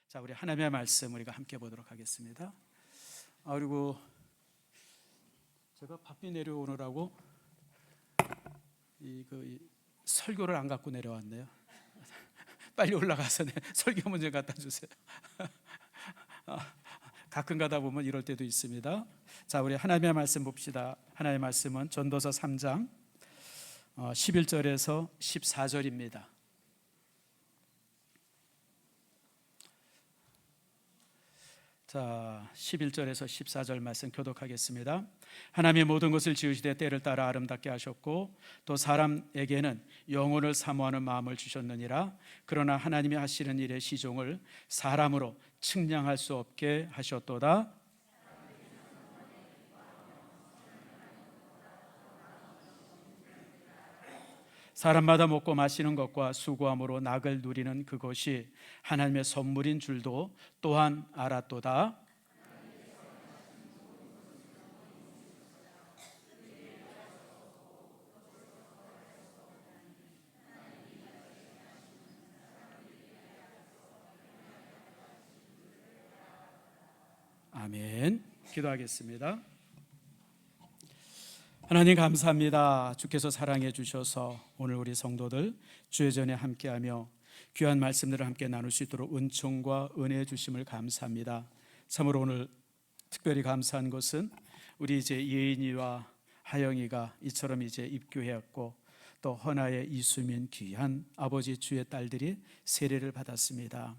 자, 우리 하나님의 말씀 우리가 함께 보도록 하겠습니다. 그리고 제가 바삐 내려오느라고 이 설교를 안 갖고 내려왔네요. 빨리 올라가서 설교 문제 갖다 주세요. 가끔 가다 보면 이럴 때도 있습니다. 자, 우리 하나님의 말씀 봅시다. 하나님의 말씀은 전도서 3장 11절에서 14절입니다. 자, 11절에서 14절 말씀 교독하겠습니다. 하나님이 모든 것을 지으시되 때를 따라 아름답게 하셨고 또 사람에게는 영혼을 사모하는 마음을 주셨느니라. 그러나 하나님이 하시는 일의 시종을 사람으로 측량할 수 없게 하셨도다. 사람마다 먹고 마시는 것과 수고함으로 낙을 누리는 그것이 하나님의 선물인 줄도 또한 알았도다. 아멘. 기도하겠습니다. 하나님 감사합니다. 주께서 사랑해 주셔서 오늘 우리 성도들 주의 전에 함께하며 귀한 말씀들을 함께 나눌 수 있도록 은총과 은혜 주심을 감사합니다. 참으로 오늘 특별히 감사한 것은 우리 이제 예인이와 하영이가 이처럼 이제 입교했고 또 헌하의 이수민 귀한 아버지 주의 딸들이 세례를 받았습니다.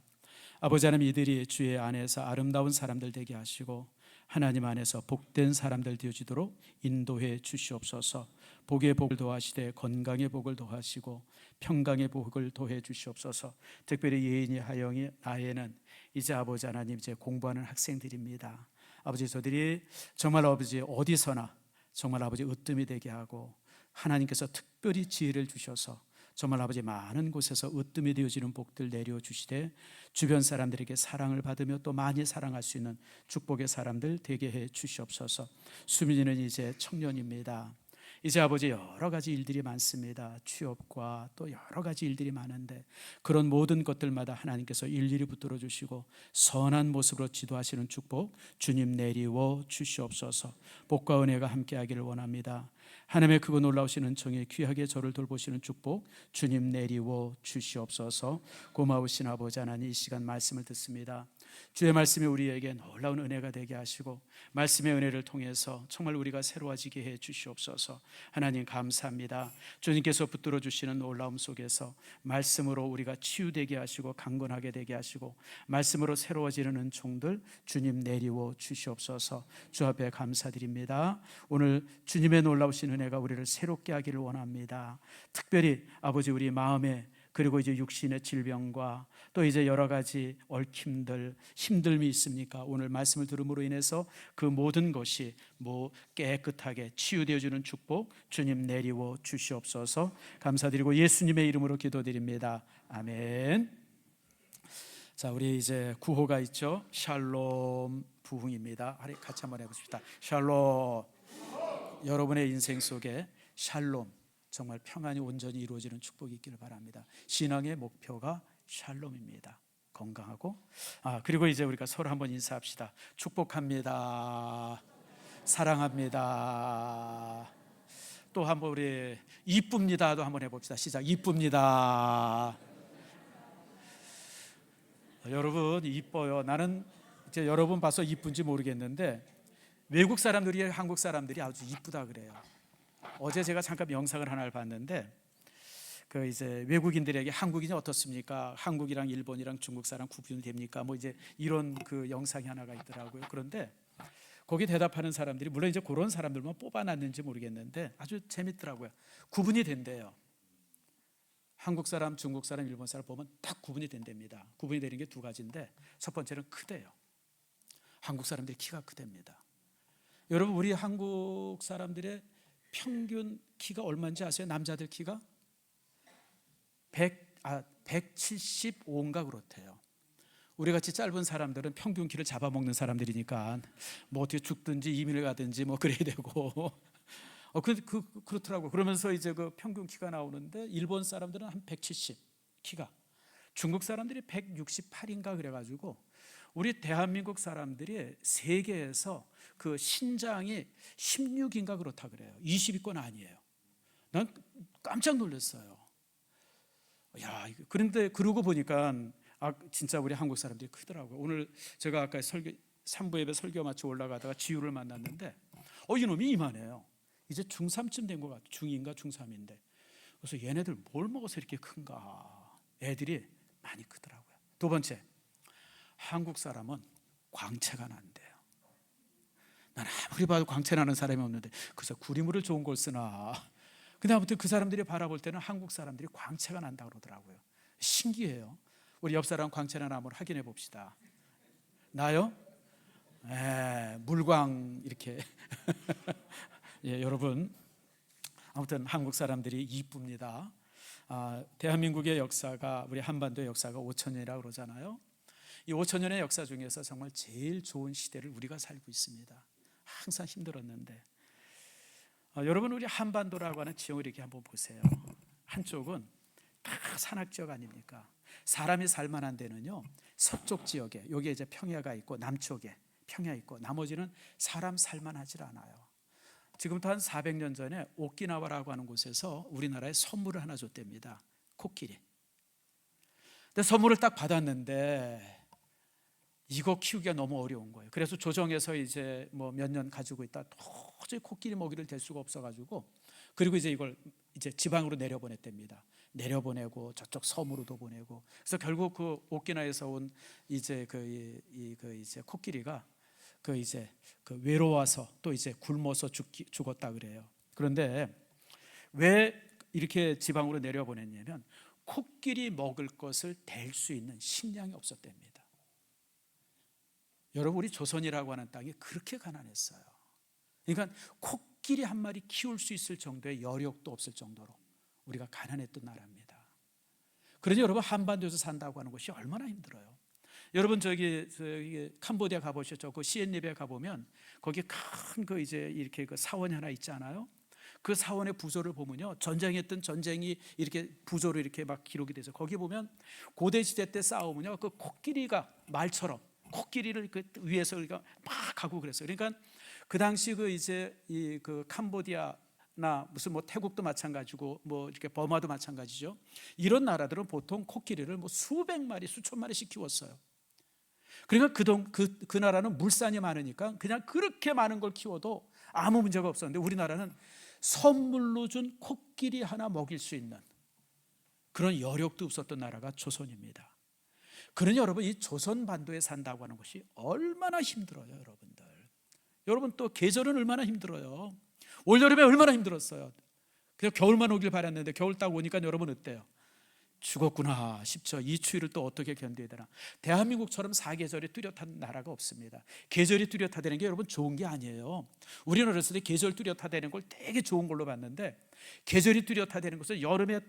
아버지 하나님, 이들이 주의 안에서 아름다운 사람들 되게 하시고 하나님 안에서 복된 사람들 되어지도록 인도해 주시옵소서. 복의 복을 더하시되 건강의 복을 더하시고 평강의 복을 더해 주시옵소서. 특별히 예인이 하영이 나에는 이제 아버지 하나님 이제 공부하는 학생들입니다. 아버지, 저들이 정말 아버지 어디서나 정말 아버지 으뜸이 되게 하고 하나님께서 특별히 지혜를 주셔서 정말 아버지 많은 곳에서 으뜸이 되어지는 복들 내려주시되 주변 사람들에게 사랑을 받으며 또 많이 사랑할 수 있는 축복의 사람들 되게 해 주시옵소서. 수민이는 이제 청년입니다. 이제 아버지 여러 가지 일들이 많습니다. 취업과 또 여러 가지 일들이 많은데 그런 모든 것들마다 하나님께서 일일이 붙들어 주시고 선한 모습으로 지도하시는 축복 주님 내리워 주시옵소서. 복과 은혜가 함께하기를 원합니다. 하나님의 크고 놀라우신 은총에 귀하게 저를 돌보시는 축복 주님 내리워 주시옵소서. 고마우신 아버지 하나님, 이 시간 말씀을 듣습니다. 주의 말씀이 우리에게 놀라운 은혜가 되게 하시고 말씀의 은혜를 통해서 정말 우리가 새로워지게 해 주시옵소서. 하나님 감사합니다. 주님께서 붙들어 주시는 놀라움 속에서 말씀으로 우리가 치유되게 하시고 강건하게 되게 하시고 말씀으로 새로워지는 은총들 주님 내리워 주시옵소서. 주 앞에 감사드립니다. 오늘 주님의 놀라우신 은혜가 우리를 새롭게 하기를 원합니다. 특별히 아버지, 우리 마음에 그리고 이제 육신의 질병과 또 이제 여러 가지 얽힘들, 힘듦이 있습니까? 오늘 말씀을 들음으로 인해서 그 모든 것이 깨끗하게 치유되어주는 축복 주님 내리워 주시옵소서. 감사드리고 예수님의 이름으로 기도드립니다. 아멘. 자, 우리 이제 구호가 있죠. 샬롬 부흥입니다. 같이 한번 해보십시다. 샬롬. 여러분의 인생 속에 샬롬, 정말 평안이 온전히 이루어지는 축복이 있기를 바랍니다. 신앙의 목표가 샬롬입니다. 건강하고 그리고 이제 우리가 서로 한번 인사합시다. 축복합니다. 사랑합니다. 또 한번 우리 이쁩니다도 한번 해봅시다. 시작. 이쁩니다. 여러분 이뻐요. 나는 이제 여러분 봐서 이쁜지 모르겠는데 외국 사람들이 한국 사람들이 아주 이쁘다 그래요. 어제 제가 잠깐 영상을 하나를 봤는데 그 이제 외국인들에게 한국인이 어떻습니까? 한국이랑 일본이랑 중국 사람 구분이 됩니까? 뭐 이제 이런 그 영상이 하나가 있더라고요. 그런데 거기 대답하는 사람들이 물론 이제 그런 사람들만 뽑아놨는지 모르겠는데 아주 재밌더라고요. 구분이 된대요. 한국 사람, 중국 사람, 일본 사람 보면 딱 구분이 된답니다. 구분이 되는 게 두 가지인데 첫 번째는 크대요. 한국 사람들이 키가 크답니다. 여러분, 우리 한국 사람들의 평균 키가 얼마인지 아세요? 남자들 키가 175인가 그렇대요. 우리같이 짧은 사람들은 평균 키를 잡아먹는 사람들이니까 뭐 어떻게 죽든지 이민을 가든지 뭐 그래야 되고 그렇더라고요. 그러면서 이제 그 평균 키가 나오는데 일본 사람들은 한 170 키가, 중국 사람들이 168인가 그래가지고 우리 대한민국 사람들이 세계에서 그 신장이 16인가 그렇다 그래요. 20위권 아니에요. 난 깜짝 놀랐어요. 야, 그런데 그러고 보니까 진짜 우리 한국 사람들이 크더라고요. 오늘 제가 아까 설교 3부 예배 설교 마치 올라가다가 지우를 만났는데 이놈이 이만해요. 이제 중3쯤 된 것 같아요. 중2인가 중3인데. 그래서 얘네들 뭘 먹어서 이렇게 큰가. 애들이 많이 크더라고요. 두 번째, 한국 사람은 광채가 난대요. 난 아무리 봐도 광채 나는 사람이 없는데 그래서 구리물을 좋은 걸 쓰나. 근데 아무튼 그 사람들이 바라볼 때는 한국 사람들이 광채가 난다 그러더라고요. 신기해요. 우리 옆 사람 광채나 남을 확인해 봅시다. 나요? 물광 이렇게. 예, 여러분 아무튼 한국 사람들이 이쁩니다. 대한민국의 역사가 우리 한반도의 역사가 5,000년이라고 그러잖아요. 이 5,000년의 역사 중에서 정말 제일 좋은 시대를 우리가 살고 있습니다. 항상 힘들었는데 여러분 우리 한반도라고 하는 지형을 이렇게 한번 보세요. 한쪽은 다 산악지역 아닙니까? 사람이 살만한 데는요 서쪽 지역에 여기에 이제 평야가 있고 남쪽에 평야 있고 나머지는 사람 살만하질 않아요. 지금부터 한 400년 전에 오키나와라고 하는 곳에서 우리나라에 선물을 하나 줬답니다. 코끼리. 근데 선물을 딱 받았는데 이거 키우기가 너무 어려운 거예요. 그래서 조정에서 이제 뭐 몇 년 가지고 있다 도저히 코끼리 먹이를 댈 수가 없어가지고 그리고 이제 이걸 이제 지방으로 내려보냈답니다. 내려보내고 저쪽 섬으로도 보내고 그래서 결국 그 오키나와에서 온 이제 이제 코끼리가 그 외로워서 또 이제 굶어서 죽었다 그래요. 그런데 왜 이렇게 지방으로 내려보냈냐면 코끼리 먹을 것을 댈 수 있는 식량이 없었답니다. 여러분 우리 조선이라고 하는 땅이 그렇게 가난했어요. 그러니까 코끼리 한 마리 키울 수 있을 정도의 여력도 없을 정도로 우리가 가난했던 나라입니다. 그러니 여러분 한반도에서 산다고 하는 것이 얼마나 힘들어요. 여러분 저기 캄보디아 가보셨죠? 그 시엔립에 가보면 거기 큰 그 이제 이렇게 그 사원이 하나 있잖아요. 그 사원의 부조를 보면요 전쟁했던 전쟁이 이렇게 부조로 이렇게 막 기록이 돼서 거기 보면 고대 시대 때 싸우면요 그 코끼리가 말처럼 코끼리를 그 위에서 막 가고 그랬어요. 그러니까 그 당시 그 이제 그 캄보디아나 무슨 뭐 태국도 마찬가지고 뭐 이렇게 버마도 마찬가지죠. 이런 나라들은 보통 코끼리를 뭐 수백 마리 수천 마리씩 키웠어요. 그러니까 그 나라는 물산이 많으니까 그냥 그렇게 많은 걸 키워도 아무 문제가 없었는데 우리나라는 선물로 준 코끼리 하나 먹일 수 있는 그런 여력도 없었던 나라가 조선입니다. 그러니 여러분 이 조선 반도에 산다고 하는 것이 얼마나 힘들어요, 여러분들. 여러분 또 계절은 얼마나 힘들어요. 올여름에 얼마나 힘들었어요. 그냥 겨울만 오길 바랐는데 겨울 딱 오니까 여러분 어때요? 죽었구나 싶죠. 이 추위를 또 어떻게 견뎌야 되나. 대한민국처럼 사계절이 뚜렷한 나라가 없습니다. 계절이 뚜렷하다는 게 여러분 좋은 게 아니에요. 우리는 어렸을 때 계절 뚜렷하다는 걸 되게 좋은 걸로 봤는데 계절이 뚜렷하다는 것은 여름에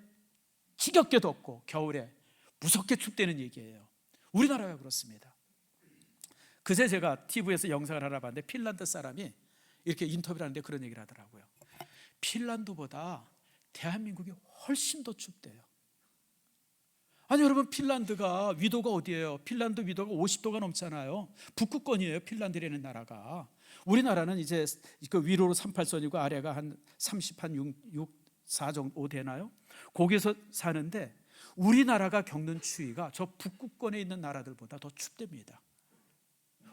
지겹게 덥고 겨울에 무섭게 춥다는 얘기예요. 우리나라가 그렇습니다. 그새 제가 TV에서 영상을 하나 봤는데 핀란드 사람이 이렇게 인터뷰를 하는데 그런 얘기를 하더라고요. 핀란드보다 대한민국이 훨씬 더 춥대요. 아니 여러분 핀란드가 위도가 어디예요? 핀란드 위도가 50도가 넘잖아요. 북극권이에요. 핀란드라는 나라가. 우리나라는 이제 그 위로로 38선이고 아래가 한 4 정도 되나요? 거기서 사는데 우리나라가 겪는 추위가 저 북극권에 있는 나라들보다 더 춥답니다.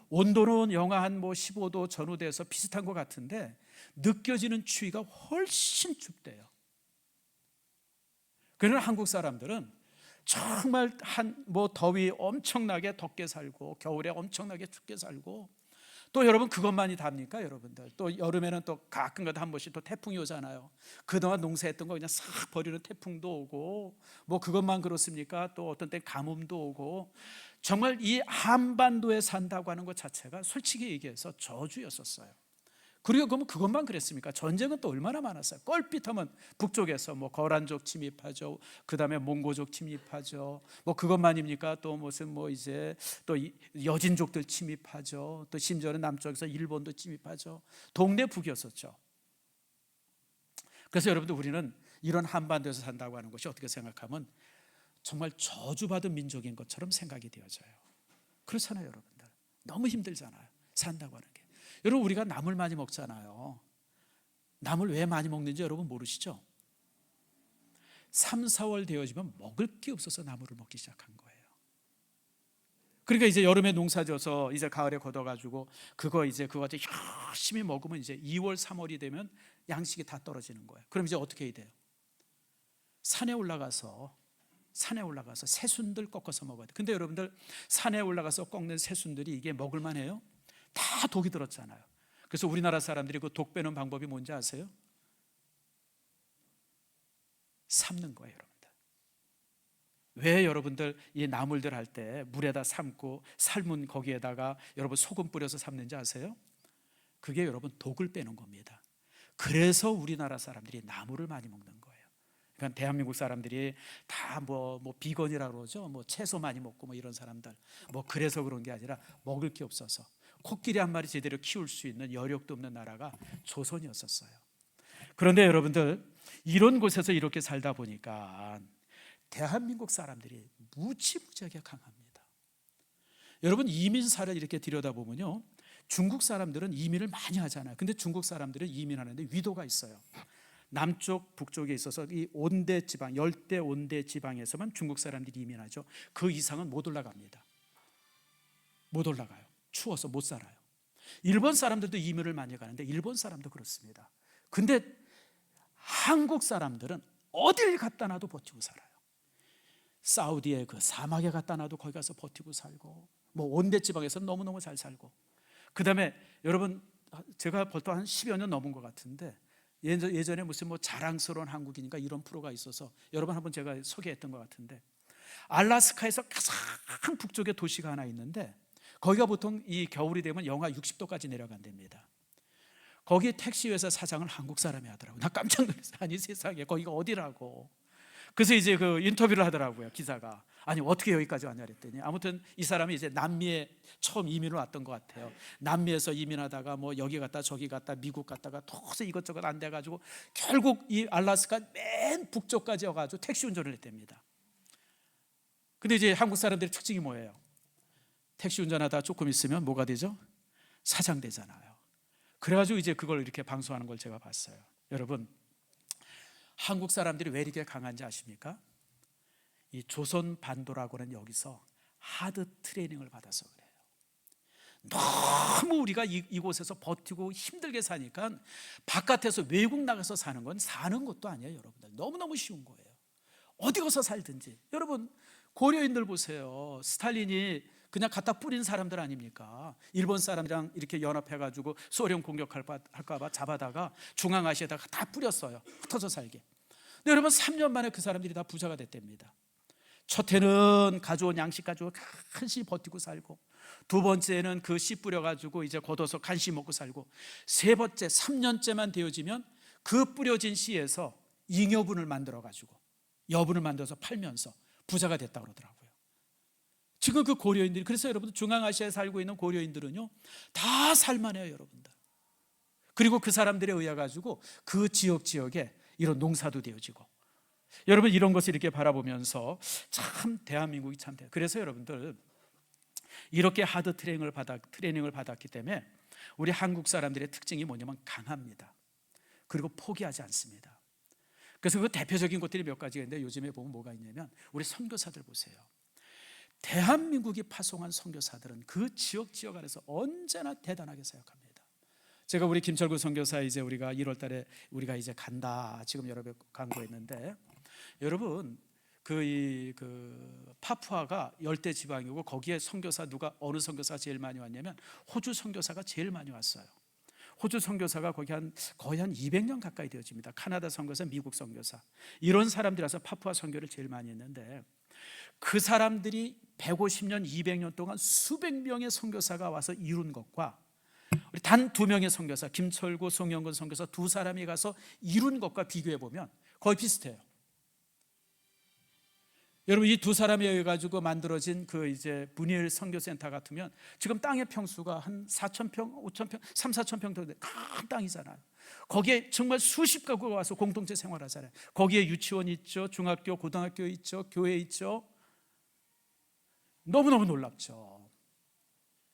온도는 영하 한 15도 전후돼서 비슷한 것 같은데 느껴지는 추위가 훨씬 춥대요. 그러나 한국 사람들은 정말 더위 엄청나게 덥게 살고 겨울에 엄청나게 춥게 살고 또 여러분 그것만이 답니까 여러분들? 또 여름에는 또 가끔가다 한 번씩 또 태풍이 오잖아요. 그동안 농사했던 거 그냥 싹 버리는 태풍도 오고 뭐 그것만 그렇습니까? 또 어떤 때 가뭄도 오고 정말 이 한반도에 산다고 하는 것 자체가 솔직히 얘기해서 저주였었어요. 그리고 그러면 그것만 그랬습니까? 전쟁은 또 얼마나 많았어요. 껄핏하면 북쪽에서 뭐 거란족 침입하죠. 그 다음에 몽고족 침입하죠. 뭐 그것만입니까? 또 무슨 뭐 이제 또 여진족들 침입하죠. 또 심지어는 남쪽에서 일본도 침입하죠. 동네북이었었죠. 그래서 여러분들 우리는 이런 한반도에서 산다고 하는 것이 어떻게 생각하면 정말 저주받은 민족인 것처럼 생각이 되어져요. 그렇잖아요, 여러분들. 너무 힘들잖아요, 산다고 하는 게. 여러분, 우리가 나물 많이 먹잖아요. 나물 왜 많이 먹는지 여러분 모르시죠? 3, 4월 되어지면 먹을 게 없어서 나물을 먹기 시작한 거예요. 그러니까 이제 여름에 농사 져서 이제 가을에 걷어가지고 그거 열심히 먹으면 이제 2월, 3월이 되면 양식이 다 떨어지는 거예요. 그럼 이제 어떻게 해야 돼요? 산에 올라가서 새순들 꺾어서 먹어야 돼요. 근데 여러분들, 산에 올라가서 꺾는 새순들이 이게 먹을만 해요? 다 독이 들었잖아요. 그래서 우리나라 사람들이 그 독 빼는 방법이 뭔지 아세요? 삶는 거예요, 여러분들. 왜 여러분들 이 나물들 할 때 물에다 삶고 삶은 거기에다가 여러분 소금 뿌려서 삶는지 아세요? 그게 여러분 독을 빼는 겁니다. 그래서 우리나라 사람들이 나물을 많이 먹는 거예요. 그러니까 대한민국 사람들이 다 비건이라고 그러죠. 채소 많이 먹고 이런 사람들, 그래서 그런 게 아니라 먹을 게 없어서 코끼리 한 마리 제대로 키울 수 있는 여력도 없는 나라가 조선이었었어요. 그런데 여러분들, 이런 곳에서 이렇게 살다 보니까 대한민국 사람들이 무지무지하게 강합니다. 여러분, 이민사를 이렇게 들여다보면요, 중국 사람들은 이민을 많이 하잖아요. 근데 중국 사람들은 이민하는데 위도가 있어요. 남쪽, 북쪽에 있어서 이 온대 지방, 열대 온대 지방에서만 중국 사람들이 이민하죠. 그 이상은 못 올라갑니다. 못 올라가요. 추워서 못 살아요. 일본 사람들도 이민을 많이 가는데 일본 사람도 그렇습니다. 근데 한국 사람들은 어딜 갖다 놔도 버티고 살아요. 사우디의 그 사막에 갖다 놔도 거기 가서 버티고 살고, 온대 지방에서 너무너무 잘 살고. 그 다음에 여러분, 제가 벌써 한 10여 년 넘은 것 같은데, 예전에 무슨 자랑스러운 한국이니까 이런 프로가 있어서 여러분 한번 제가 소개했던 것 같은데, 알래스카에서 가장 북쪽에 도시가 하나 있는데 거기가 보통 이 겨울이 되면 영하 60도까지 내려간답니다. 거기 택시회사 사장을 한국 사람이 하더라고요. 나 깜짝 놀랐어요. 아니 세상에, 거기가 어디라고. 그래서 이제 그 인터뷰를 하더라고요, 기자가. 아니 어떻게 여기까지 왔냐 그랬더니, 아무튼 이 사람이 이제 남미에 처음 이민을 왔던 것 같아요. 남미에서 이민하다가 여기 갔다 저기 갔다 미국 갔다가 도저히 이것저것 안 돼가지고 결국 이 알래스카 맨 북쪽까지 와가지고 택시 운전을 했답니다. 근데 이제 한국 사람들의 특징이 뭐예요? 택시 운전하다 조금 있으면 뭐가 되죠? 사장 되잖아요. 그래가지고 이제 그걸 이렇게 방송하는 걸 제가 봤어요. 여러분, 한국 사람들이 왜 이렇게 강한지 아십니까? 이 조선 반도라고는 여기서 하드 트레이닝을 받아서 그래요. 너무 우리가 이곳에서 버티고 힘들게 사니까 바깥에서 외국 나가서 사는 건 사는 것도 아니에요, 여러분들. 너무너무 쉬운 거예요. 어디 가서 살든지. 여러분, 고려인들 보세요. 스탈린이 그냥 갖다 뿌린 사람들 아닙니까? 일본 사람이랑 이렇게 연합해가지고 소련 공격할까 봐 잡아다가 중앙아시아에다가 다 뿌렸어요. 흩어져 살게. 근데 여러분, 3년 만에 그 사람들이 다 부자가 됐답니다. 첫 해는 가져온 양식 가지고 간신히 버티고 살고, 두 번째는 그 씨 뿌려가지고 이제 걷어서 간신히 먹고 살고, 세 번째 3년째만 되어지면 그 뿌려진 씨에서 잉여분을 만들어가지고 여분을 만들어서 팔면서 부자가 됐다고 그러더라고요. 지금 그 고려인들이, 그래서 여러분들 중앙아시아에 살고 있는 고려인들은요 다 살만해요, 여러분들. 그리고 그 사람들에 의해 가지고 그 지역에 이런 농사도 되어지고. 여러분, 이런 것을 이렇게 바라보면서 참 대한민국이 참 그래서 여러분들 이렇게 하드 트레이닝을 받았기 때문에 우리 한국 사람들의 특징이 뭐냐면 강합니다. 그리고 포기하지 않습니다. 그래서 그 대표적인 것들이 몇 가지가 있는데, 요즘에 보면 뭐가 있냐면 우리 선교사들 보세요. 대한민국이 파송한 선교사들은 그 지역 안에서 언제나 대단하게 생각합니다. 제가 우리 김철구 선교사 이제 우리가 1월 달에 우리가 이제 간다 지금 여러분 광고했는데, 여러분 그 파푸아가 열대 지방이고 거기에 선교사 어느 선교사가 제일 많이 왔냐면 호주 선교사가 제일 많이 왔어요. 호주 선교사가 거의 한 200년 가까이 되어집니다. 카나다 선교사, 미국 선교사, 이런 사람들이라서 파푸아 선교를 제일 많이 했는데, 그 사람들이 150년, 200년 동안 수백 명의 선교사가 와서 이룬 것과 우리 단 2명의 선교사, 김철구, 송영근 선교사 두 사람이 가서 이룬 것과 비교해 보면 거의 비슷해요. 여러분 이 두 사람에 의해 가지고 만들어진 그 이제 문예일 선교센터 같으면 지금 땅의 평수가 한 4,000평, 5,000평, 3, 4,000평 정도 큰 땅이잖아요. 거기에 정말 수십 가구가 와서 공동체 생활하잖아요. 거기에 유치원 있죠, 중학교, 고등학교 있죠, 교회 있죠. 너무너무 놀랍죠.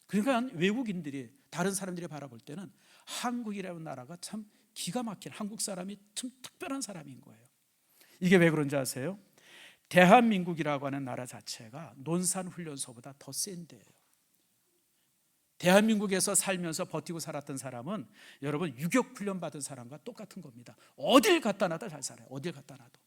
그러니까 외국인들이, 다른 사람들이 바라볼 때는 한국이라는 나라가 참 기가 막힌, 한국 사람이 참 특별한 사람인 거예요. 이게 왜 그런지 아세요? 대한민국이라고 하는 나라 자체가 논산훈련소보다 더 센데요. 대한민국에서 살면서 버티고 살았던 사람은 여러분 유격 훈련 받은 사람과 똑같은 겁니다. 어딜 갖다 놔도 잘 살아요. 어딜 갖다 놔도.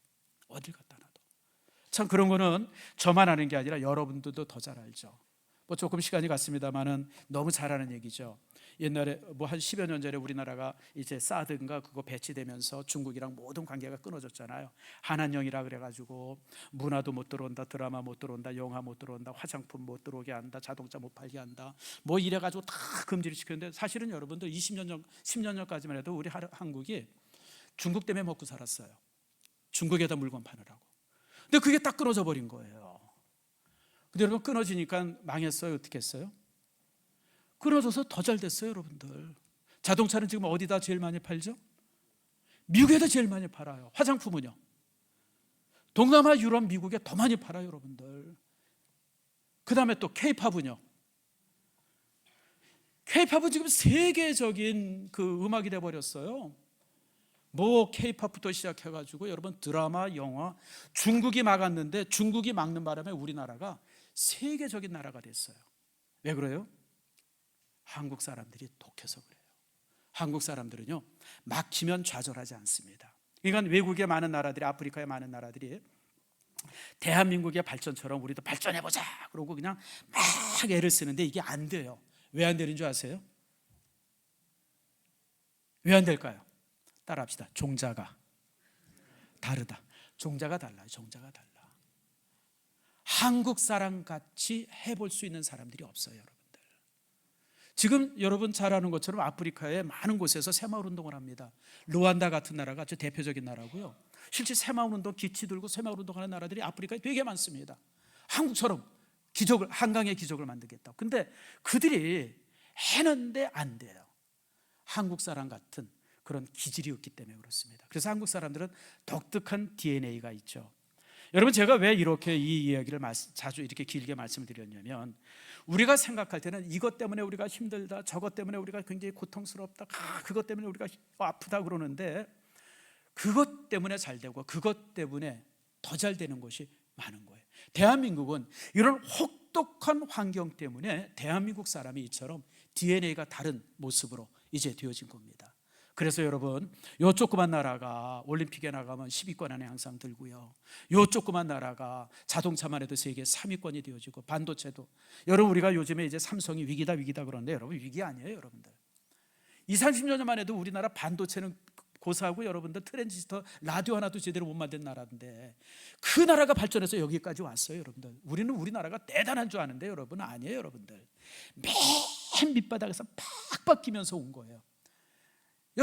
참 그런 거는 저만 아는 게 아니라 여러분들도 더 잘 알죠. 뭐 조금 시간이 갔습니다만은 너무 잘 아는 얘기죠. 옛날에 뭐 한 10여 년 전에 우리나라가 이제 사드인가 그거 배치되면서 중국이랑 모든 관계가 끊어졌잖아요. 한한령이라 그래가지고 문화도 못 들어온다, 드라마 못 들어온다, 영화 못 들어온다, 화장품 못 들어오게 한다, 자동차 못 팔게 한다, 뭐 이래가지고 다 금지를 시켰는데, 사실은 여러분들 20년 전, 10년 전까지만 해도 우리 한국이 중국 때문에 먹고 살았어요. 중국에다 물건 파느라고. 근데 그게 딱 끊어져 버린 거예요. 근데 여러분 끊어지니까 망했어요? 어떻게 했어요? 끊어져서 더 잘 됐어요. 여러분들 자동차는 지금 어디다 제일 많이 팔죠? 미국에다 제일 많이 팔아요. 화장품은요? 동남아, 유럽, 미국에 더 많이 팔아요. 여러분들 그 다음에 또 K-팝은요? K-팝은 지금 세계적인 그 음악이 돼버렸어요. 뭐 K-팝부터 시작해가지고 여러분 드라마, 영화, 중국이 막았는데 중국이 막는 바람에 우리나라가 세계적인 나라가 됐어요. 왜 그래요? 한국 사람들이 독해서 그래요. 한국 사람들은요 막히면 좌절하지 않습니다. 그러니까 외국의 많은 나라들이, 아프리카의 많은 나라들이 대한민국의 발전처럼 우리도 발전해보자 그러고 그냥 막 애를 쓰는데 이게 안 돼요. 왜 안 되는 줄 아세요? 왜 안 될까요? 따라합시다. 종자가 다르다. 종자가 달라요. 종자가 달라. 한국 사람 같이 해볼 수 있는 사람들이 없어요. 여러분들 지금 여러분 잘 아는 것처럼 아프리카의 많은 곳에서 새마을운동을 합니다. 루안다 같은 나라가 아주 대표적인 나라고요. 실제 새마을운동 기치 들고 새마을운동하는 나라들이 아프리카에 되게 많습니다. 한국처럼 기적을, 한강의 기적을 만들겠다. 근데 그들이 해는데 안 돼요. 한국 사람 같은 그런 기질이 없기 때문에 그렇습니다. 그래서 한국 사람들은 독특한 DNA가 있죠. 여러분 제가 왜 이렇게 이 이야기를 자주 이렇게 길게 말씀을 드렸냐면, 우리가 생각할 때는 이것 때문에 우리가 힘들다, 저것 때문에 우리가 굉장히 고통스럽다, 그것 때문에 우리가 아프다 그러는데, 그것 때문에 잘 되고 그것 때문에 더 잘 되는 것이 많은 거예요. 대한민국은 이런 혹독한 환경 때문에 대한민국 사람이 이처럼 DNA가 다른 모습으로 이제 되어진 겁니다. 그래서 여러분 요 조그만 나라가 올림픽에 나가면 10위권 안에 항상 들고요, 요 조그만 나라가 자동차만 해도 세계 3위권이 되어지고, 반도체도 여러분 우리가 요즘에 이제 삼성이 위기다 그러는데 여러분 위기 아니에요. 여러분들 20, 30년만 해도 우리나라 반도체는 고사하고 여러분들 트랜지스터 라디오 하나도 제대로 못 만든 나라인데 그 나라가 발전해서 여기까지 왔어요. 여러분들 우리는 우리나라가 대단한 줄 아는데 여러분 아니에요. 여러분들 맨 밑바닥에서 팍 끼면서 온 거예요.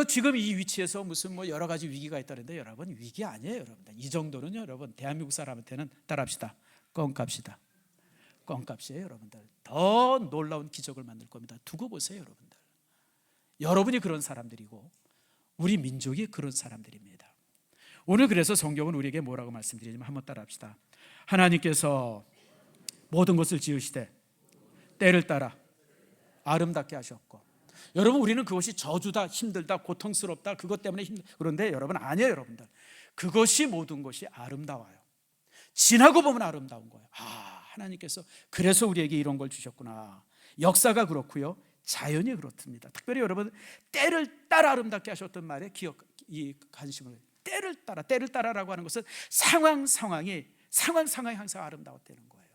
지금 이 위치에서 무슨 뭐 여러 가지 위기가 있다는데 여러분 위기 아니에요. 여러분들 이 정도는요 여러분 대한민국 사람한테는 따라합시다. 껌값이다. 껌값이에요. 여러분들 더 놀라운 기적을 만들 겁니다. 두고 보세요. 여러분들 여러분이 그런 사람들이고 우리 민족이 그런 사람들입니다. 오늘 그래서 성경은 우리에게 뭐라고 말씀드리냐면 한번 따라합시다. 하나님께서 모든 것을 지으시되 때를 따라 아름답게 하셨고, 여러분 우리는 그것이 저주다, 힘들다, 고통스럽다, 그것 때문에 그런데 여러분 아니에요. 여러분들 그것이 모든 것이 아름다워요. 지나고 보면 아름다운 거예요. 하나님께서 그래서 우리에게 이런 걸 주셨구나. 역사가 그렇고요, 자연이 그렇습니다. 특별히 여러분 때를 따라 아름답게 하셨던 말에 이 관심을, 때를 따라라고 하는 것은 상황이 항상 아름다웠다는 거예요.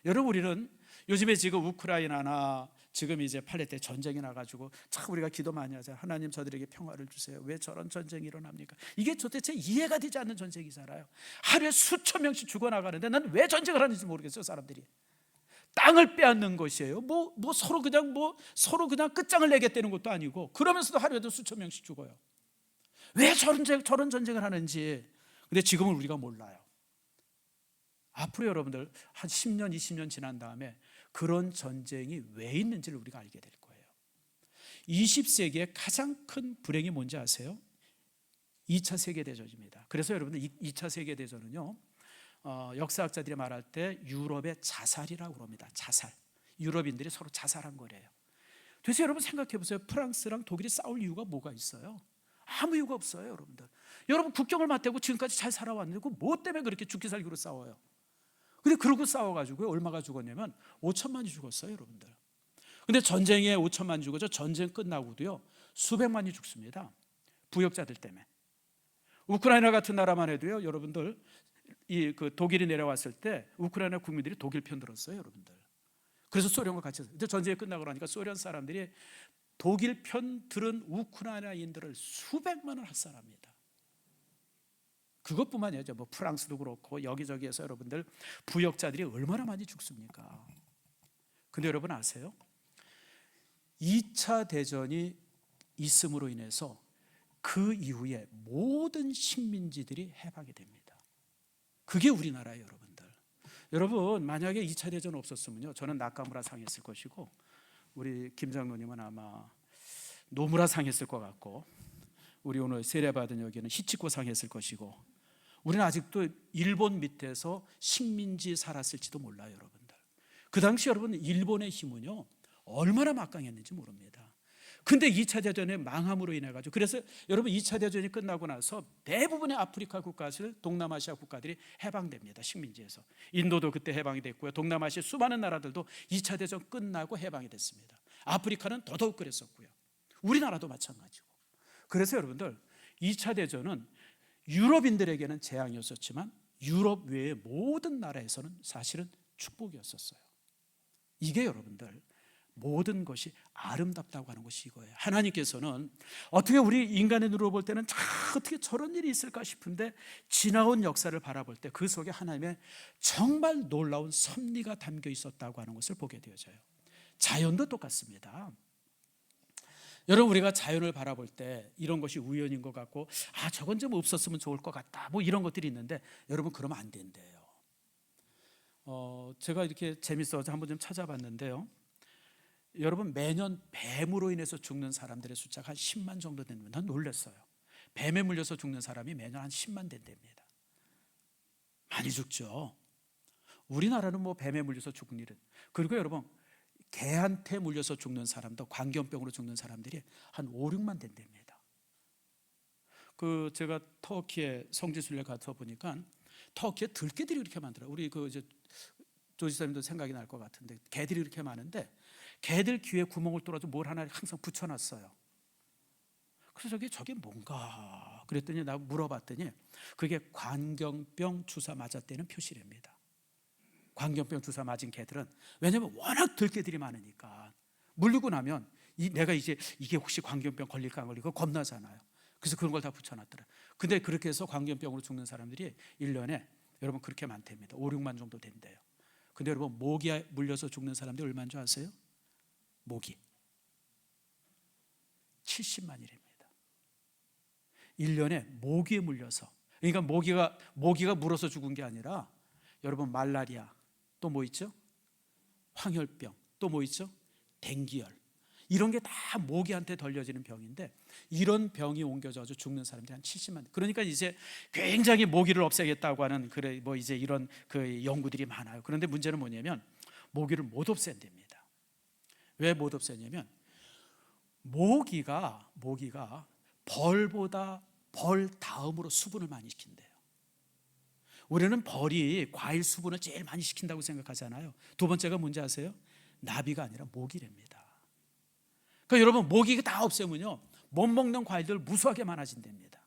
여러분 우리는 요즘에 지금 우크라이나나 지금 이제 팔레스타인 전쟁이 나가지고 참 우리가 기도 많이 하잖아요. 하나님 저들에게 평화를 주세요. 왜 저런 전쟁이 일어납니까? 이게 도대체 이해가 되지 않는 전쟁이잖아요. 하루에 수천 명씩 죽어나가는데 난 왜 전쟁을 하는지 모르겠어요. 사람들이 땅을 빼앗는 것이에요. 서로 그냥 끝장을 내겠다는 것도 아니고, 그러면서도 하루에도 수천 명씩 죽어요. 왜 저런 전쟁을 하는지. 근데 지금은 우리가 몰라요. 앞으로 여러분들 한 10년, 20년 지난 다음에 그런 전쟁이 왜 있는지를 우리가 알게 될 거예요. 20세기의 가장 큰 불행이 뭔지 아세요? 2차 세계대전입니다. 그래서 여러분들 2차 세계대전은요, 역사학자들이 말할 때 유럽의 자살이라고 그럽니다. 자살. 유럽인들이 서로 자살한 거래요. 그래서 여러분 생각해 보세요. 프랑스랑 독일이 싸울 이유가 뭐가 있어요? 아무 이유가 없어요, 여러분들. 여러분 국경을 맞대고 지금까지 잘 살아왔는데 뭐 때문에 그렇게 죽기 살기로 싸워요? 근데 그러고 싸워가지고 얼마가 죽었냐면 5천만이 죽었어요, 여러분들. 근데 전쟁에 5천만 죽어서 전쟁 끝나고도요 수백만이 죽습니다. 부역자들 때문에. 우크라이나 같은 나라만 해도요, 여러분들 그 독일이 내려왔을 때 우크라이나 국민들이 독일 편 들었어요, 여러분들. 그래서 소련과 같이. 근데 전쟁이 끝나고 나니까 소련 사람들이 독일 편 들은 우크라이나인들을 수백만을 학살합니다. 그것뿐만이 아니죠. 뭐 프랑스도 그렇고 여기저기에서 여러분들 부역자들이 얼마나 많이 죽습니까? 근데 여러분 아세요? 2차 대전이 있음으로 인해서 그 이후에 모든 식민지들이 해방이 됩니다. 그게 우리나라예요, 여러분들. 여러분 만약에 2차 대전 없었으면요, 저는 나카무라 상했을 것이고 우리 김 장로님은 아마 노무라 상했을 것 같고 우리 오늘 세례받은 여기는 히치코 상했을 것이고 우리는 아직도 일본 밑에서 식민지 살았을지도 몰라요, 여러분들. 그 당시 여러분 일본의 힘은요 얼마나 막강했는지 모릅니다. 근데 2차 대전의 망함으로 인해 가지고, 그래서 여러분 2차 대전이 끝나고 나서 대부분의 아프리카 국가들, 동남아시아 국가들이 해방됩니다. 식민지에서. 인도도 그때 해방이 됐고요. 동남아시아 수많은 나라들도 2차 대전 끝나고 해방이 됐습니다. 아프리카는 더더욱 그랬었고요. 우리나라도 마찬가지고. 그래서 여러분들 2차 대전은 유럽인들에게는 재앙이었었지만 유럽 외의 모든 나라에서는 사실은 축복이었었어요. 이게 여러분들 모든 것이 아름답다고 하는 것이 이거예요. 하나님께서는 어떻게 우리 인간의 눈으로 볼 때는 어떻게 저런 일이 있을까 싶은데 지나온 역사를 바라볼 때 그 속에 하나님의 정말 놀라운 섭리가 담겨 있었다고 하는 것을 보게 되어져요. 자연도 똑같습니다. 여러분 우리가 자연을 바라볼 때 이런 것이 우연인 것 같고 저건 좀 없었으면 좋을 것 같다 뭐 이런 것들이 있는데 여러분 그러면 안 된대요. 제가 이렇게 재밌어서 한번 좀 찾아봤는데요. 여러분 매년 뱀으로 인해서 죽는 사람들의 숫자가 한 10만 정도 됩니다. 난 놀랐어요. 뱀에 물려서 죽는 사람이 매년 한 10만 된답니다. 많이 죽죠. 우리나라는 뭐 뱀에 물려서 죽은 일은, 그리고 여러분 개한테 물려서 죽는 사람도, 광견병으로 죽는 사람들이 한 5, 6만 된답니다. 제가 터키에 성지순례 가서 보니까 터키에 들개들이 이렇게 많더라고요. 우리 이제 조지사님도 생각이 날 것 같은데 개들이 이렇게 많은데 개들 귀에 구멍을 뚫어서 뭘 하나 항상 붙여놨어요. 그래서 저게 뭔가 그랬더니 나 물어봤더니 그게 광견병 주사 맞았다는 표시랍니다. 광견병 주사 맞은 개들은, 왜냐하면 워낙 들개들이 많으니까 물리고 나면 내가 이제 이게 혹시 광견병 걸릴까 안 걸릴까 겁나잖아요. 그래서 그런 걸 다 붙여놨더라. 근데 그렇게 해서 광견병으로 죽는 사람들이 1년에 여러분 그렇게 많답니다. 5, 6만 정도 된대요. 근데 여러분 모기에 물려서 죽는 사람들이 얼마인 줄 아세요? 모기 70만이랍니다. 1년에 모기에 물려서, 그러니까 모기가 물어서 죽은 게 아니라 여러분 말라리아, 또 뭐 있죠? 황열병, 또 뭐 있죠? 댕기열, 이런 게 다 모기한테 덜려지는 병인데 이런 병이 옮겨져서 죽는 사람들이 한 70만. 그러니까 이제 굉장히 모기를 없애겠다고 하는 뭐 이제 이런 그 연구들이 많아요. 그런데 문제는 뭐냐면 모기를 못 없앤답니다. 왜 못 없애냐면 모기가 벌보다 벌 다음으로 수분을 많이 시킨대요. 우리는 벌이 과일 수분을 제일 많이 시킨다고 생각하잖아요. 두 번째가 뭔지 아세요? 나비가 아니라 모기랍니다. 그러니까 여러분 모기가 다 없애면요 못 먹는 과일들 무수하게 많아진답니다.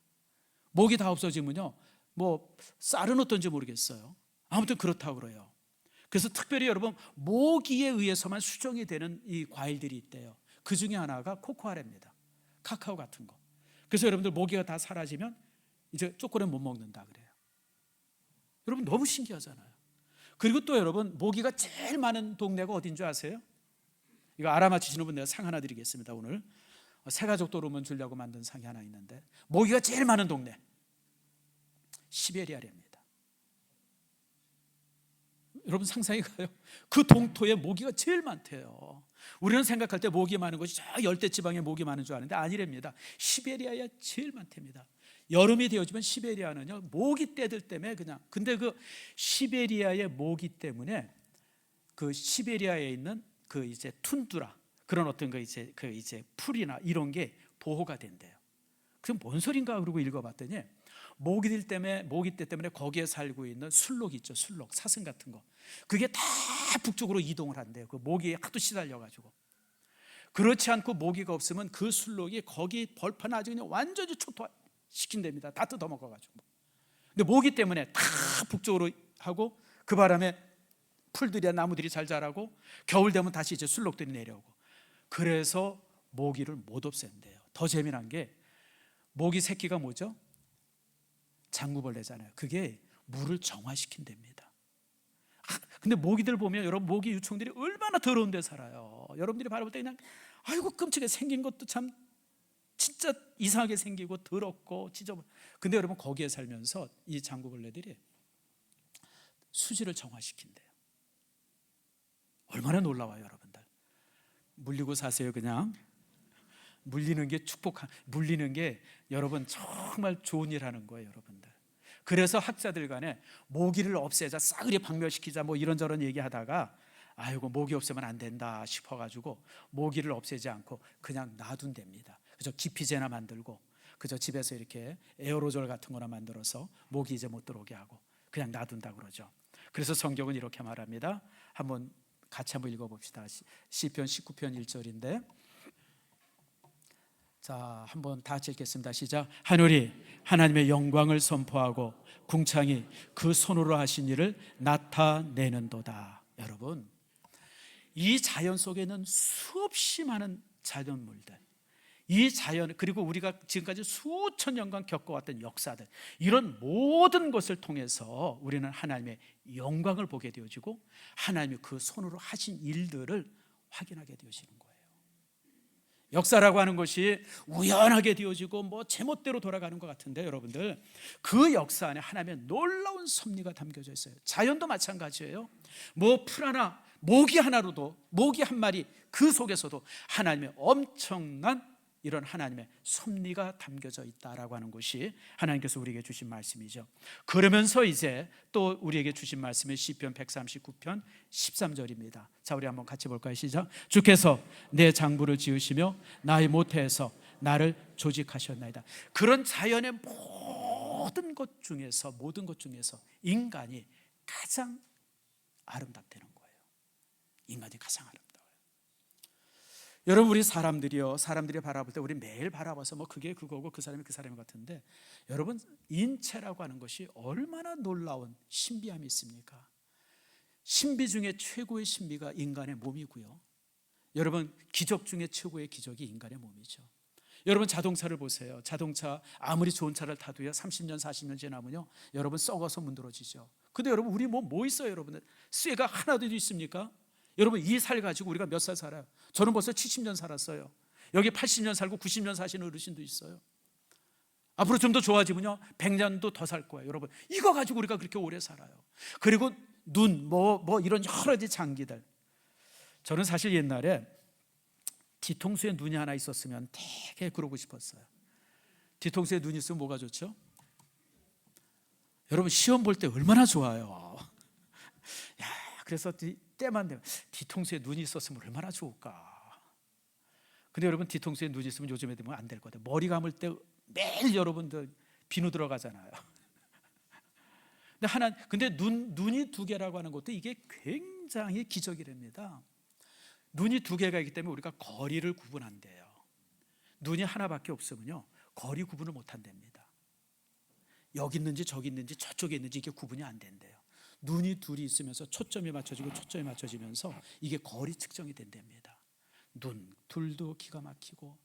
모기 다 없어지면요 뭐 쌀은 어떤지 모르겠어요. 아무튼 그렇다고 그래요. 그래서 특별히 여러분 모기에 의해서만 수정이 되는 이 과일들이 있대요. 그 중에 하나가 코코아랍니다. 카카오 같은 거. 그래서 여러분들 모기가 다 사라지면 이제 초콜릿 못 먹는다 그래요. 여러분 너무 신기하잖아요. 그리고 또 여러분 모기가 제일 많은 동네가 어딘 줄 아세요? 이거 알아맞히시는 분 내가 상 하나 드리겠습니다. 오늘 새가족 도루문 주려고 만든 상이 하나 있는데 모기가 제일 많은 동네 시베리아랍니다. 여러분 상상이 가요? 그 동토에 모기가 제일 많대요. 우리는 생각할 때 모기 많은 것이 저 열대지방에 모기 많은 줄 아는데 아니랍니다. 시베리아에 제일 많답니다. 여름이 되어지면 시베리아는요 모기 떼들 때문에 그냥, 근데 그 시베리아의 모기 때문에 그 시베리아에 있는 그 이제 툰드라 그런 어떤 그 이제 풀이나 이런 게 보호가 된대요. 그럼 뭔 소린가 그러고 읽어봤더니 모기 떼 때문에 거기에 살고 있는 술록 있죠, 술록 사슴 같은 거, 그게 다 북쪽으로 이동을 한대요. 그 모기에 하도 시달려가지고. 그렇지 않고 모기가 없으면 그 술록이 거기 벌판 아주 그냥 완전히 초토화시킨답니다. 다 뜯어먹어가지고. 근데 모기 때문에 다 북쪽으로 하고 그 바람에 풀들이나 나무들이 잘 자라고 겨울 되면 다시 이제 술록들이 내려오고. 그래서 모기를 못 없앤대요. 더 재미난 게 모기 새끼가 뭐죠? 장구벌레잖아요. 그게 물을 정화시킨답니다. 근데 모기들 보면 여러분 모기 유충들이 얼마나 더러운 데 살아요. 여러분들이 바라볼 때 그냥 아이고 끔찍해, 생긴 것도 참 진짜 이상하게 생기고 더럽고 지저분. 근데 여러분 거기에 살면서 이 장구벌레들이 수질을 정화시킨대요. 얼마나 놀라워요 여러분들. 물리고 사세요. 그냥 물리는 게 물리는 게 여러분 정말 좋은 일 하는 거예요 여러분들. 그래서 학자들 간에 모기를 없애자, 싸그리 박멸시키자 뭐 이런저런 얘기하다가 아이고 모기 없애면 안 된다 싶어가지고 모기를 없애지 않고 그냥 놔둔답니다. 그저 기피제나 만들고 그저 집에서 이렇게 에어로졸 같은 거나 만들어서 모기 이제 못 들어오게 하고 그냥 놔둔다 그러죠. 그래서 성경은 이렇게 말합니다. 같이 한번 읽어봅시다. 시편 19편 1절인데 자, 한번 다 같이 읽겠습니다. 시작. 하늘이 하나님의 영광을 선포하고 궁창이 그 손으로 하신 일을 나타내는도다. 여러분, 이 자연 속에는 수없이 많은 자연물들, 이 자연, 그리고 우리가 지금까지 수천 년간 겪어왔던 역사들, 이런 모든 것을 통해서 우리는 하나님의 영광을 보게 되어지고 하나님이 그 손으로 하신 일들을 확인하게 되어지는 거예요. 역사라고 하는 것이 우연하게 되어지고 뭐 제멋대로 돌아가는 것 같은데 여러분들, 그 역사 안에 하나님의 놀라운 섭리가 담겨져 있어요. 자연도 마찬가지예요. 뭐 풀 하나, 모기 하나로도, 모기 한 마리 그 속에서도 하나님의 엄청난 이런 하나님의 섭리가 담겨져 있다라고 하는 것이 하나님께서 우리에게 주신 말씀이죠. 그러면서 이제 또 우리에게 주신 말씀이 시편 139편 13절입니다. 자, 우리 한번 같이 볼까요? 시작. 주께서 내 장부를 지으시며 나의 모태에서 나를 조직하셨나이다. 그런 자연의 모든 것 중에서 인간이 가장 아름답다는 거예요. 인간이 가장 아름다워요. 여러분, 우리 사람들이 바라볼 때 우리 매일 바라봐서 뭐 그게 그거고 그 사람이 그 사람이 같은데, 여러분 인체라고 하는 것이 얼마나 놀라운 신비함이 있습니까? 신비 중에 최고의 신비가 인간의 몸이고요. 여러분, 기적 중에 최고의 기적이 인간의 몸이죠. 여러분, 자동차를 보세요. 자동차 아무리 좋은 차를 타도요 30년 40년 지나면요 여러분 썩어서 문드러지죠. 근데 여러분 우리 뭐 있어요? 여러분들 쇠가 하나도 있습니까? 여러분 이 살 가지고 우리가 몇 살 살아요? 저는 벌써 70년 살았어요. 여기 80년 살고 90년 사시는 어르신도 있어요. 앞으로 좀 더 좋아지면요 100년도 더 살 거예요. 여러분 이거 가지고 우리가 그렇게 오래 살아요. 그리고 눈 이런 여러 가지 장기들. 저는 사실 옛날에 뒤통수에 눈이 하나 있었으면 되게 그러고 싶었어요. 뒤통수에 눈이 있으면 뭐가 좋죠? 여러분 시험 볼 때 얼마나 좋아요. 야, 그래서 때만 되면 뒤통수에 눈이 있었으면 얼마나 좋을까. 근데 여러분 뒤통수에 눈이 있으면 요즘에 되면 안 될 것 같아요. 머리 감을 때 매일 여러분들 비누 들어가잖아요. 근데 눈이 두 개라고 하는 것도 이게 굉장히 기적이랍니다. 눈이 두 개가 있기 때문에 우리가 거리를 구분한대요. 눈이 하나밖에 없으면요 거리 구분을 못 한답니다. 여기 있는지 저기 있는지 저쪽에 있는지 이게 구분이 안 된대요. 눈이 둘이 있으면서 초점이 맞춰지면서 이게 거리 측정이 된답니다. 눈 둘도 기가 막히고,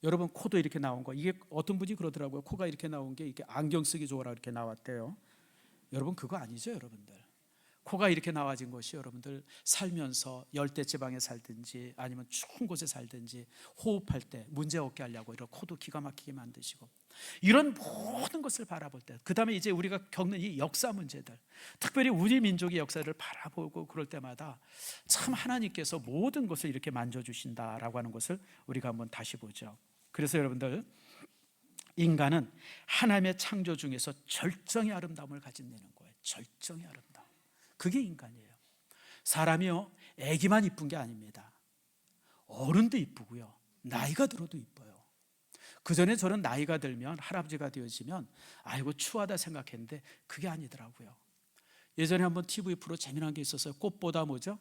여러분 코도 이렇게 나온 거, 이게 어떤 분이 그러더라고요. 코가 이렇게 나온 게 이게 안경 쓰기 좋으라 이렇게 나왔대요. 여러분 그거 아니죠 여러분들. 코가 이렇게 나와진 것이 여러분들 살면서 열대지방에 살든지 아니면 추운 곳에 살든지 호흡할 때 문제 없게 하려고 이런 코도 기가 막히게 만드시고, 이런 모든 것을 바라볼 때, 그 다음에 이제 우리가 겪는 이 역사 문제들, 특별히 우리 민족의 역사를 바라보고 그럴 때마다 참 하나님께서 모든 것을 이렇게 만져주신다라고 하는 것을 우리가 한번 다시 보죠. 그래서 여러분들, 인간은 하나님의 창조 중에서 절정의 아름다움을 가진다는 거예요. 절정의 아름다움, 그게 인간이에요. 사람이요, 애기만 이쁜 게 아닙니다. 어른도 이쁘고요, 나이가 들어도 이뻐요. 그 전에 저는 나이가 들면, 할아버지가 되어지면 아이고 추하다 생각했는데 그게 아니더라고요. 예전에 한번 TV 프로 재미난 게 있었어요. 꽃보다 뭐죠?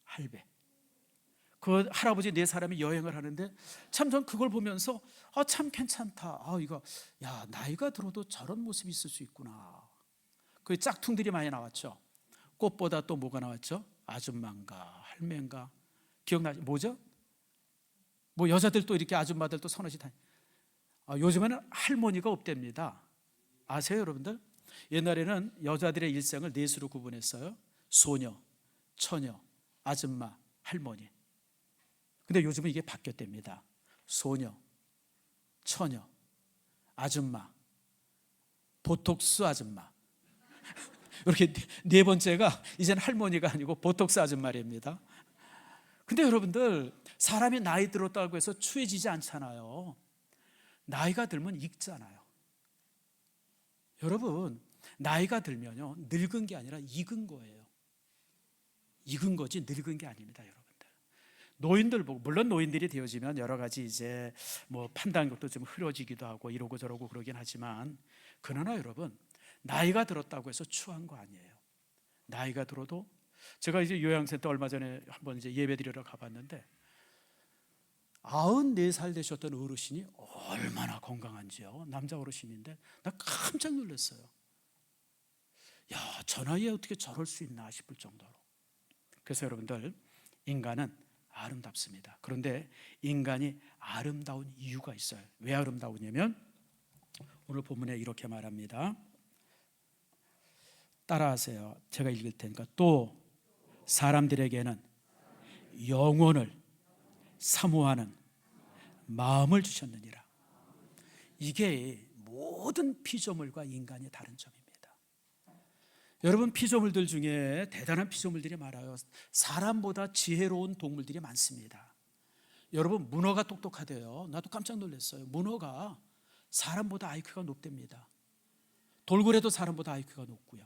할배. 그 할아버지 네 사람이 여행을 하는데 참 전 그걸 보면서 참 괜찮다. 이거 야, 나이가 들어도 저런 모습이 있을 수 있구나. 그 짝퉁들이 많이 나왔죠. 꽃보다 또 뭐가 나왔죠? 아줌마인가 할매인가 기억나죠? 뭐죠? 뭐 여자들 또 이렇게 아줌마들 또 서너시 다니. 요즘에는 할머니가 없답니다. 아세요 여러분들? 옛날에는 여자들의 일생을 넷으로 구분했어요. 소녀, 처녀, 아줌마, 할머니. 근데 요즘은 이게 바뀌었답니다. 소녀, 처녀, 아줌마, 보톡스 아줌마. 이렇게 네 번째가 이제는 할머니가 아니고 보톡스 아줌마랍니다. 근데 여러분들, 사람이 나이 들었다고 해서 추해지지 않잖아요. 나이가 들면 익잖아요. 여러분, 나이가 들면요, 늙은 게 아니라 익은 거예요. 익은 거지 늙은 게 아닙니다, 여러분들. 노인들 보고, 물론 노인들이 되어지면 여러 가지 이제 뭐 판단력도 좀 흐려지기도 하고 이러고 저러고 그러긴 하지만, 그러나 여러분, 나이가 들었다고 해서 추한 거 아니에요. 나이가 들어도, 제가 이제 요양센터 얼마 전에 한번 이제 예배 드리러 가봤는데 94살 되셨던 어르신이 얼마나 건강한지요. 남자 어르신인데 나 깜짝 놀랐어요. 야, 저 나이에 어떻게 저럴 수 있나 싶을 정도로. 그래서 여러분들, 인간은 아름답습니다. 그런데 인간이 아름다운 이유가 있어요. 왜 아름다우냐면 오늘 본문에 이렇게 말합니다. 따라하세요. 제가 읽을 테니까. 또 사람들에게는 영혼을 사모하는 마음을 주셨느니라. 이게 모든 피조물과 인간의 다른 점입니다. 여러분, 피조물들 중에 대단한 피조물들이 많아요. 사람보다 지혜로운 동물들이 많습니다. 여러분, 문어가 똑똑하대요. 나도 깜짝 놀랐어요. 문어가 사람보다 IQ가 높답니다. 돌고래도 사람보다 IQ가 높고요.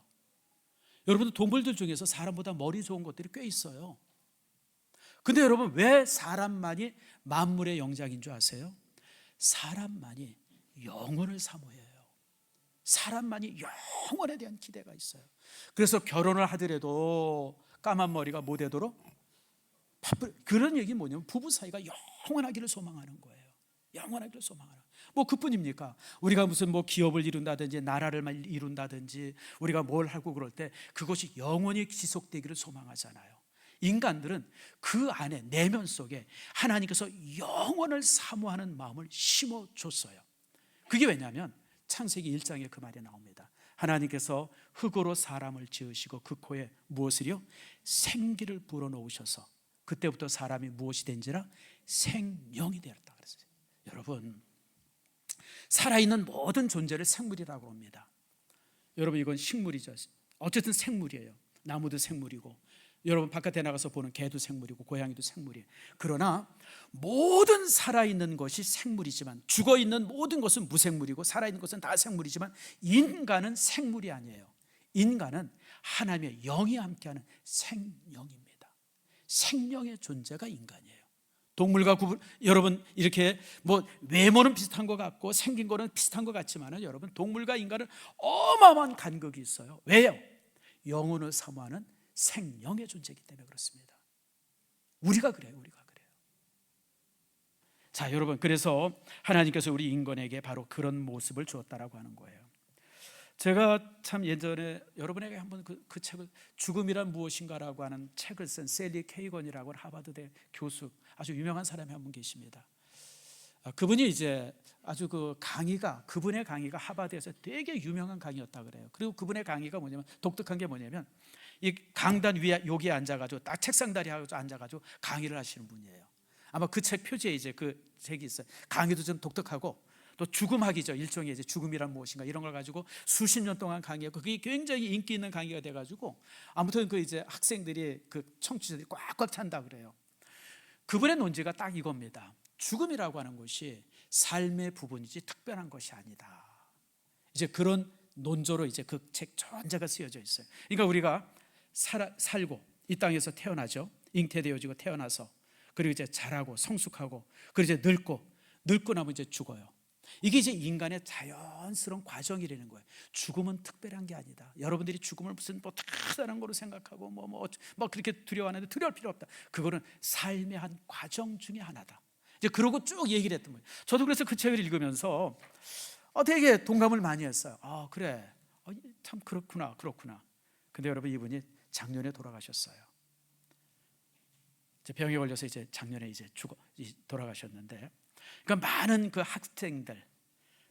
여러분, 동물들 중에서 사람보다 머리 좋은 것들이 꽤 있어요. 근데 여러분, 왜 사람만이 만물의 영장인 줄 아세요? 사람만이 영혼을 사모해요. 사람만이 영혼에 대한 기대가 있어요. 그래서 결혼을 하더라도 까만 머리가 못 되도록, 그런 얘기 뭐냐면 부부 사이가 영원하기를 소망하는 거예요. 영원하기를 소망하는. 뭐 그뿐입니까? 우리가 무슨 뭐 기업을 이룬다든지 나라를 이룬다든지 우리가 뭘 하고 그럴 때 그것이 영원히 지속되기를 소망하잖아요. 인간들은 그 안에, 내면 속에 하나님께서 영원을 사모하는 마음을 심어줬어요. 그게 왜냐하면 창세기 1장에 그 말이 나옵니다. 하나님께서 흙으로 사람을 지으시고 그 코에 무엇을요? 생기를 불어넣으셔서 그때부터 사람이 무엇이 된지라? 생명이 되었다 그랬어요. 여러분, 살아있는 모든 존재를 생물이라고 합니다. 여러분, 이건 식물이죠. 어쨌든 생물이에요. 나무도 생물이고, 여러분 바깥에 나가서 보는 개도 생물이고 고양이도 생물이에요. 그러나 모든 살아있는 것이 생물이지만, 죽어있는 모든 것은 무생물이고 살아있는 것은 다 생물이지만, 인간은 생물이 아니에요. 인간은 하나님의 영이 함께하는 생명입니다. 생명의 존재가 인간이에요. 동물과 여러분, 이렇게 뭐 외모는 비슷한 것 같고 생긴 거는 비슷한 것 같지만 여러분, 동물과 인간은 어마어마한 간극이 있어요. 왜요? 영혼을 사모하는 생명의 존재이기 때문에 그렇습니다. 우리가 그래요. 자, 여러분, 그래서 하나님께서 우리 인간에게 바로 그런 모습을 주었다라고 하는 거예요. 제가 참 예전에 여러분에게 한번 그 책을, 죽음이란 무엇인가라고 하는 책을 쓴 셀리 케이건이라고 하는 하버드대 교수, 아주 유명한 사람이 한 분 계십니다. 그분이 이제 아주 그분의 강의가 하버드에서 되게 유명한 강의였다 그래요. 그리고 그분의 강의가 뭐냐면, 독특한 게 뭐냐면 이 강단 위에 여기에 앉아가지고 딱 책상 다리 하고 앉아가지고 강의를 하시는 분이에요. 아마 그 책 표지에 이제 그 책이 있어요. 강의도 좀 독특하고 또 죽음학이죠. 일종의 이제 죽음이란 무엇인가 이런 걸 가지고 수십 년 동안 강의하고 그게 굉장히 인기 있는 강의가 돼가지고 아무튼 그 이제 학생들이 그 청취자들이 꽉꽉 찬다 그래요. 그분의 논지가 딱 이겁니다. 죽음이라고 하는 것이 삶의 부분이지 특별한 것이 아니다. 이제 그런 논조로 이제 그 책 전체가 쓰여져 있어요. 그러니까 우리가 살고 이 땅에서 태어나죠. 잉태되어지고 태어나서 그리고 이제 자라고 성숙하고 그리고 이제 늙고 나면 이제 죽어요. 이게 이제 인간의 자연스러운 과정이라는 거예요. 죽음은 특별한 게 아니다. 여러분들이 죽음을 무슨 뭐 특별한 거로 생각하고 뭐 그렇게 두려워하는데 두려울 필요 없다. 그거는 삶의 한 과정 중에 하나다. 이제 그러고 쭉 얘기를 했던 거예요. 저도 그래서 그 책을 읽으면서 되게 동감을 많이 했어요. 그래, 참 그렇구나. 근데 여러분 이분이 작년에 돌아가셨어요. 이제 병에 걸려서 이제 작년에 이제 돌아가셨는데, 그러니까 많은 그 학생들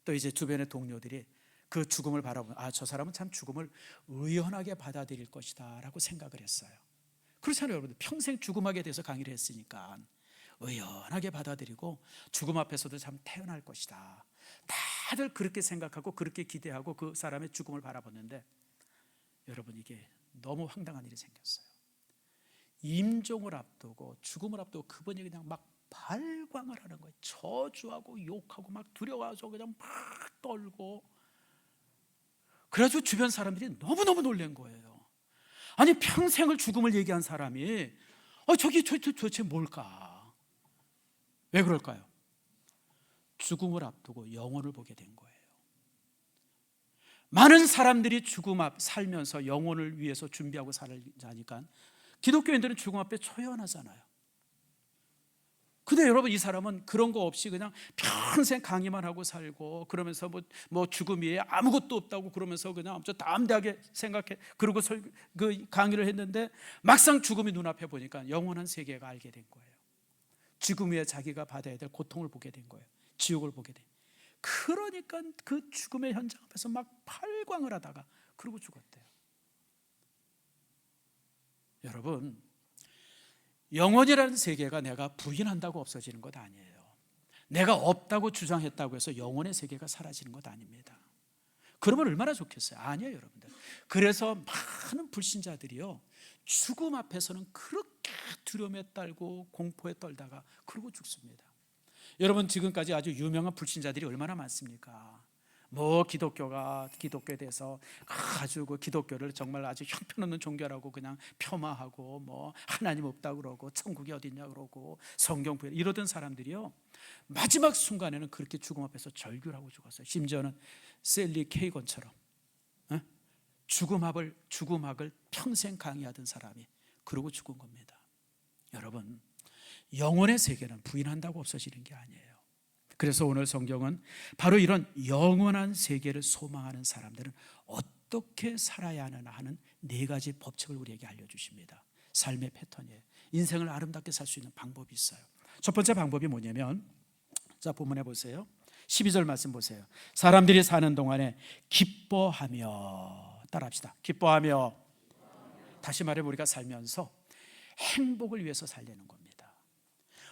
또 이제 주변의 동료들이 그 죽음을 바라보면 저 사람은 참 죽음을 의연하게 받아들일 것이다라고 생각을 했어요. 그렇잖아요, 여러분들. 평생 죽음하게 대해서 강의를 했으니까 의연하게 받아들이고 죽음 앞에서도 참 태어날 것이다. 다들 그렇게 생각하고 그렇게 기대하고 그 사람의 죽음을 바라봤는데 여러분 이게 너무 황당한 일이 생겼어요. 임종을 앞두고 죽음을 앞두고 그분이 그냥 막 발광을 하는 거예요. 저주하고 욕하고 막 두려워서 그냥 막 떨고. 그래가지고 주변 사람들이 너무너무 놀란 거예요. 아니 평생을 죽음을 얘기한 사람이 저기 도대체 뭘까? 왜 그럴까요? 죽음을 앞두고 영혼을 보게 된 거예요. 많은 사람들이 죽음 앞 살면서 영혼을 위해서 준비하고 살자니까 기독교인들은 죽음 앞에 초연하잖아요. 근데 여러분 이 사람은 그런 거 없이 그냥 평생 강의만 하고 살고 그러면서 뭐 죽음이 아무것도 없다고 그러면서 그냥 아무튼 담대하게 생각해 그러고 그 강의를 했는데 막상 죽음이 눈앞에 보니까 영원한 세계가 알게 된 거예요. 죽음 위에 자기가 받아야 될 고통을 보게 된 거예요. 지옥을 보게 된. 그러니까 그 죽음의 현장 앞에서 막 발광을 하다가 그러고 죽었대요. 여러분, 영혼이라는 세계가 내가 부인한다고 없어지는 것 아니에요. 내가 없다고 주장했다고 해서 영혼의 세계가 사라지는 것 아닙니다. 그러면 얼마나 좋겠어요? 아니에요, 여러분들. 그래서 많은 불신자들이요 죽음 앞에서는 그렇게 두려움에 떨고 공포에 떨다가 그러고 죽습니다. 여러분 지금까지 아주 유명한 불신자들이 얼마나 많습니까? 뭐 기독교에 대해서 아주 그 기독교를 정말 아주 형편없는 종교라고 그냥 폄하하고 뭐 하나님 없다고 그러고 천국이 어딨냐 그러고 성경 부여 이러던 사람들이요 마지막 순간에는 그렇게 죽음 앞에서 절규하고 죽었어요. 심지어는 셀리 케이건처럼 죽음학을 평생 강의하던 사람이 그러고 죽은 겁니다. 여러분 영혼의 세계는 부인한다고 없어지는 게 아니에요. 그래서 오늘 성경은 바로 이런 영원한 세계를 소망하는 사람들은 어떻게 살아야 하는 네 가지 법칙을 우리에게 알려주십니다. 삶의 패턴이에요. 인생을 아름답게 살 수 있는 방법이 있어요. 첫 번째 방법이 뭐냐면 자 본문에 보세요. 12절 말씀 보세요. 사람들이 사는 동안에 기뻐하며 따라합시다. 기뻐하며 다시 말해 우리가 살면서 행복을 위해서 살려는 겁니다.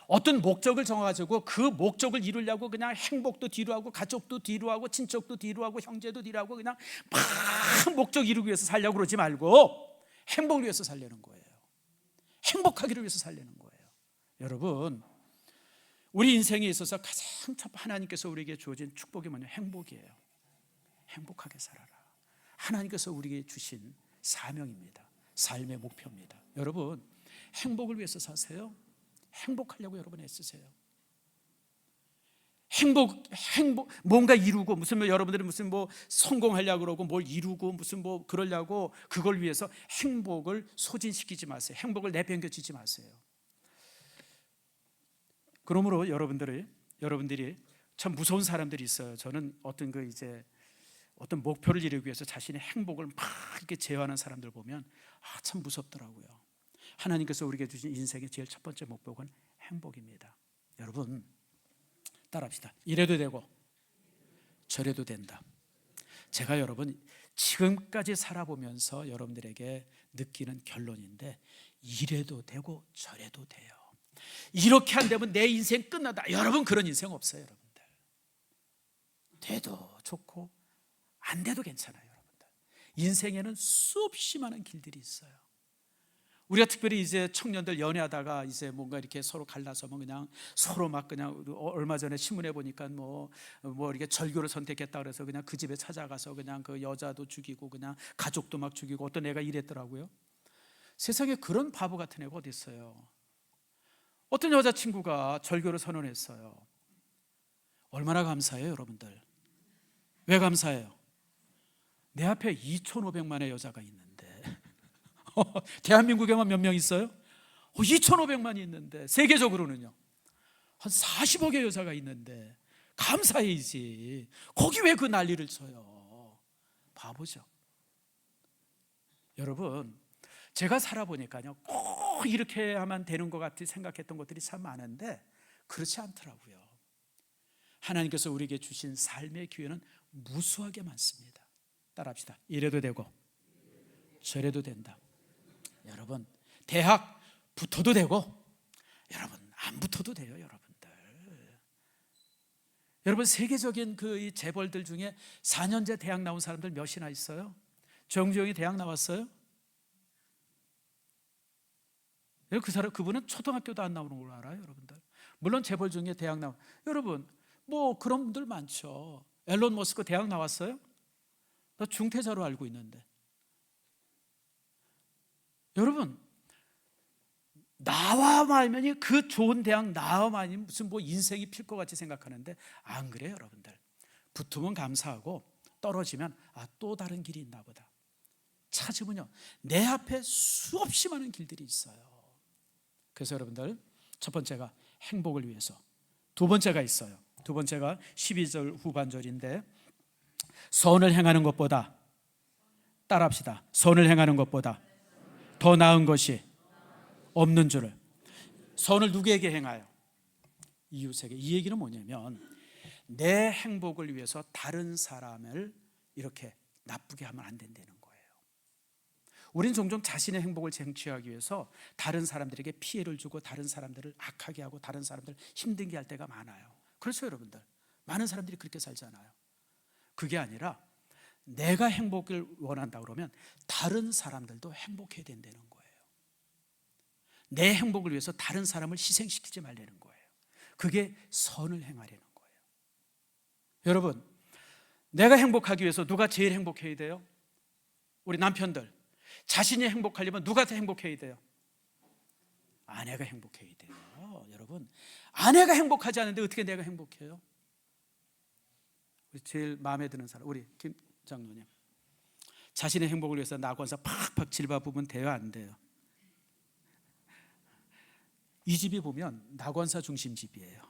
어떤 목적을 정해가지고 그 목적을 이루려고 그냥 행복도 뒤로하고 가족도 뒤로하고 친척도 뒤로하고 형제도 뒤로하고 그냥 막 목적 이루기 위해서 살려고 그러지 말고 행복을 위해서 살려는 거예요. 행복하기를 위해서 살려는 거예요. 여러분 우리 인생에 있어서 가장 첫 하나님께서 우리에게 주어진 축복이 뭐냐? 행복이에요. 행복하게 살아라. 하나님께서 우리에게 주신 사명입니다. 삶의 목표입니다. 여러분 행복을 위해서 사세요. 행복하려고 여러분 애쓰세요. 행복 뭔가 이루고 무슨 여러분들이 무슨 뭐 성공하려고 그러고 뭘 이루고 무슨 뭐 그러려고 그걸 위해서 행복을 소진시키지 마세요. 행복을 내팽겨치지 마세요. 그러므로 여러분들이 참 무서운 사람들이 있어요. 저는 어떤 목표를 이루기 위해서 자신의 행복을 막 이렇게 제어하는 사람들 보면 참 무섭더라고요. 하나님께서 우리에게 주신 인생의 제일 첫 번째 목표는 행복입니다. 여러분 따라합시다. 이래도 되고 저래도 된다. 제가 여러분 지금까지 살아보면서 여러분들에게 느끼는 결론인데, 이래도 되고 저래도 돼요. 이렇게 안 되면 내 인생 끝나다. 여러분, 그런 인생 없어요. 여러분들, 돼도 좋고 안 돼도 괜찮아요. 여러분들, 인생에는 수없이 많은 길들이 있어요. 우리가 특별히 이제 청년들 연애하다가 이제 뭔가 이렇게 서로 갈라서면 그냥 서로 막 그냥, 얼마 전에 신문에 보니까 뭐 이렇게 절교를 선택했다 그래서 그냥 그 집에 찾아가서 그냥 그 여자도 죽이고 그냥 가족도 막 죽이고, 어떤 애가 이랬더라고요. 세상에 그런 바보 같은 애가 어디 있어요. 어떤 여자친구가 절교를 선언했어요. 얼마나 감사해요, 여러분들. 왜 감사해요? 내 앞에 2,500만의 여자가 있는데 대한민국에만 몇 명 있어요? 2,500만이 있는데, 세계적으로는요 한 40억의 여자가 있는데 감사해야지. 거기 왜 그 난리를 쳐요? 바보죠. 여러분, 제가 살아보니까요, 꼭 이렇게 하면 되는 것 같이 생각했던 것들이 참 많은데 그렇지 않더라고요. 하나님께서 우리에게 주신 삶의 기회는 무수하게 많습니다. 따라합시다. 이래도 되고 저래도 된다. 여러분, 대학 붙어도 되고 여러분 안 붙어도 돼요. 여러분, 세계적인 이 재벌들 중에 4년제 대학 나온 사람들 몇이나 있어요? 정주영이 대학 나왔어요? 그분은 초등학교도 안 나오는 걸 알아요, 여러분들. 물론 재벌 중에 대학 나온, 여러분 뭐 그런 분들 많죠. 앨런 머스크 대학 나왔어요? 나 중퇴자로 알고 있는데. 여러분, 나와 말면이 그 좋은 대학 나와만이 무슨 뭐 인생이 필 것 같이 생각하는데 안 그래요, 여러분들. 붙으면 감사하고 떨어지면 또 다른 길이 있나 보다. 찾으면요, 내 앞에 수없이 많은 길들이 있어요. 그래서 여러분들, 첫 번째가 행복을 위해서, 두 번째가 있어요. 두 번째가 12절 후반절인데, 선을 행하는 것보다, 따라합시다, 선을 행하는 것보다 더 나은 것이 없는 줄을. 선을 누구에게 행하여? 이웃에게. 이 얘기는 뭐냐면, 내 행복을 위해서 다른 사람을 이렇게 나쁘게 하면 안 된다는 거예요. 우린 종종 자신의 행복을 쟁취하기 위해서 다른 사람들에게 피해를 주고 다른 사람들을 악하게 하고 다른 사람들을 힘들게 할 때가 많아요. 그렇죠, 여러분들? 많은 사람들이 그렇게 살잖아요. 그게 아니라 내가 행복을 원한다 그러면 다른 사람들도 행복해야 된다는 거예요. 내 행복을 위해서 다른 사람을 희생시키지 말라는 거예요. 그게 선을 행하려는 거예요. 여러분, 내가 행복하기 위해서 누가 제일 행복해야 돼요? 우리 남편들. 자신이 행복하려면 누가 더 행복해야 돼요? 아내가 행복해야 돼요. 여러분, 아내가 행복하지 않은데 어떻게 내가 행복해요? 우리 제일 마음에 드는 사람, 우리 김 장로님. 자신의 행복을 위해서 낙원사 팍팍 질바보면 돼요, 안 돼요? 이 집이 보면 낙원사 중심 집이에요.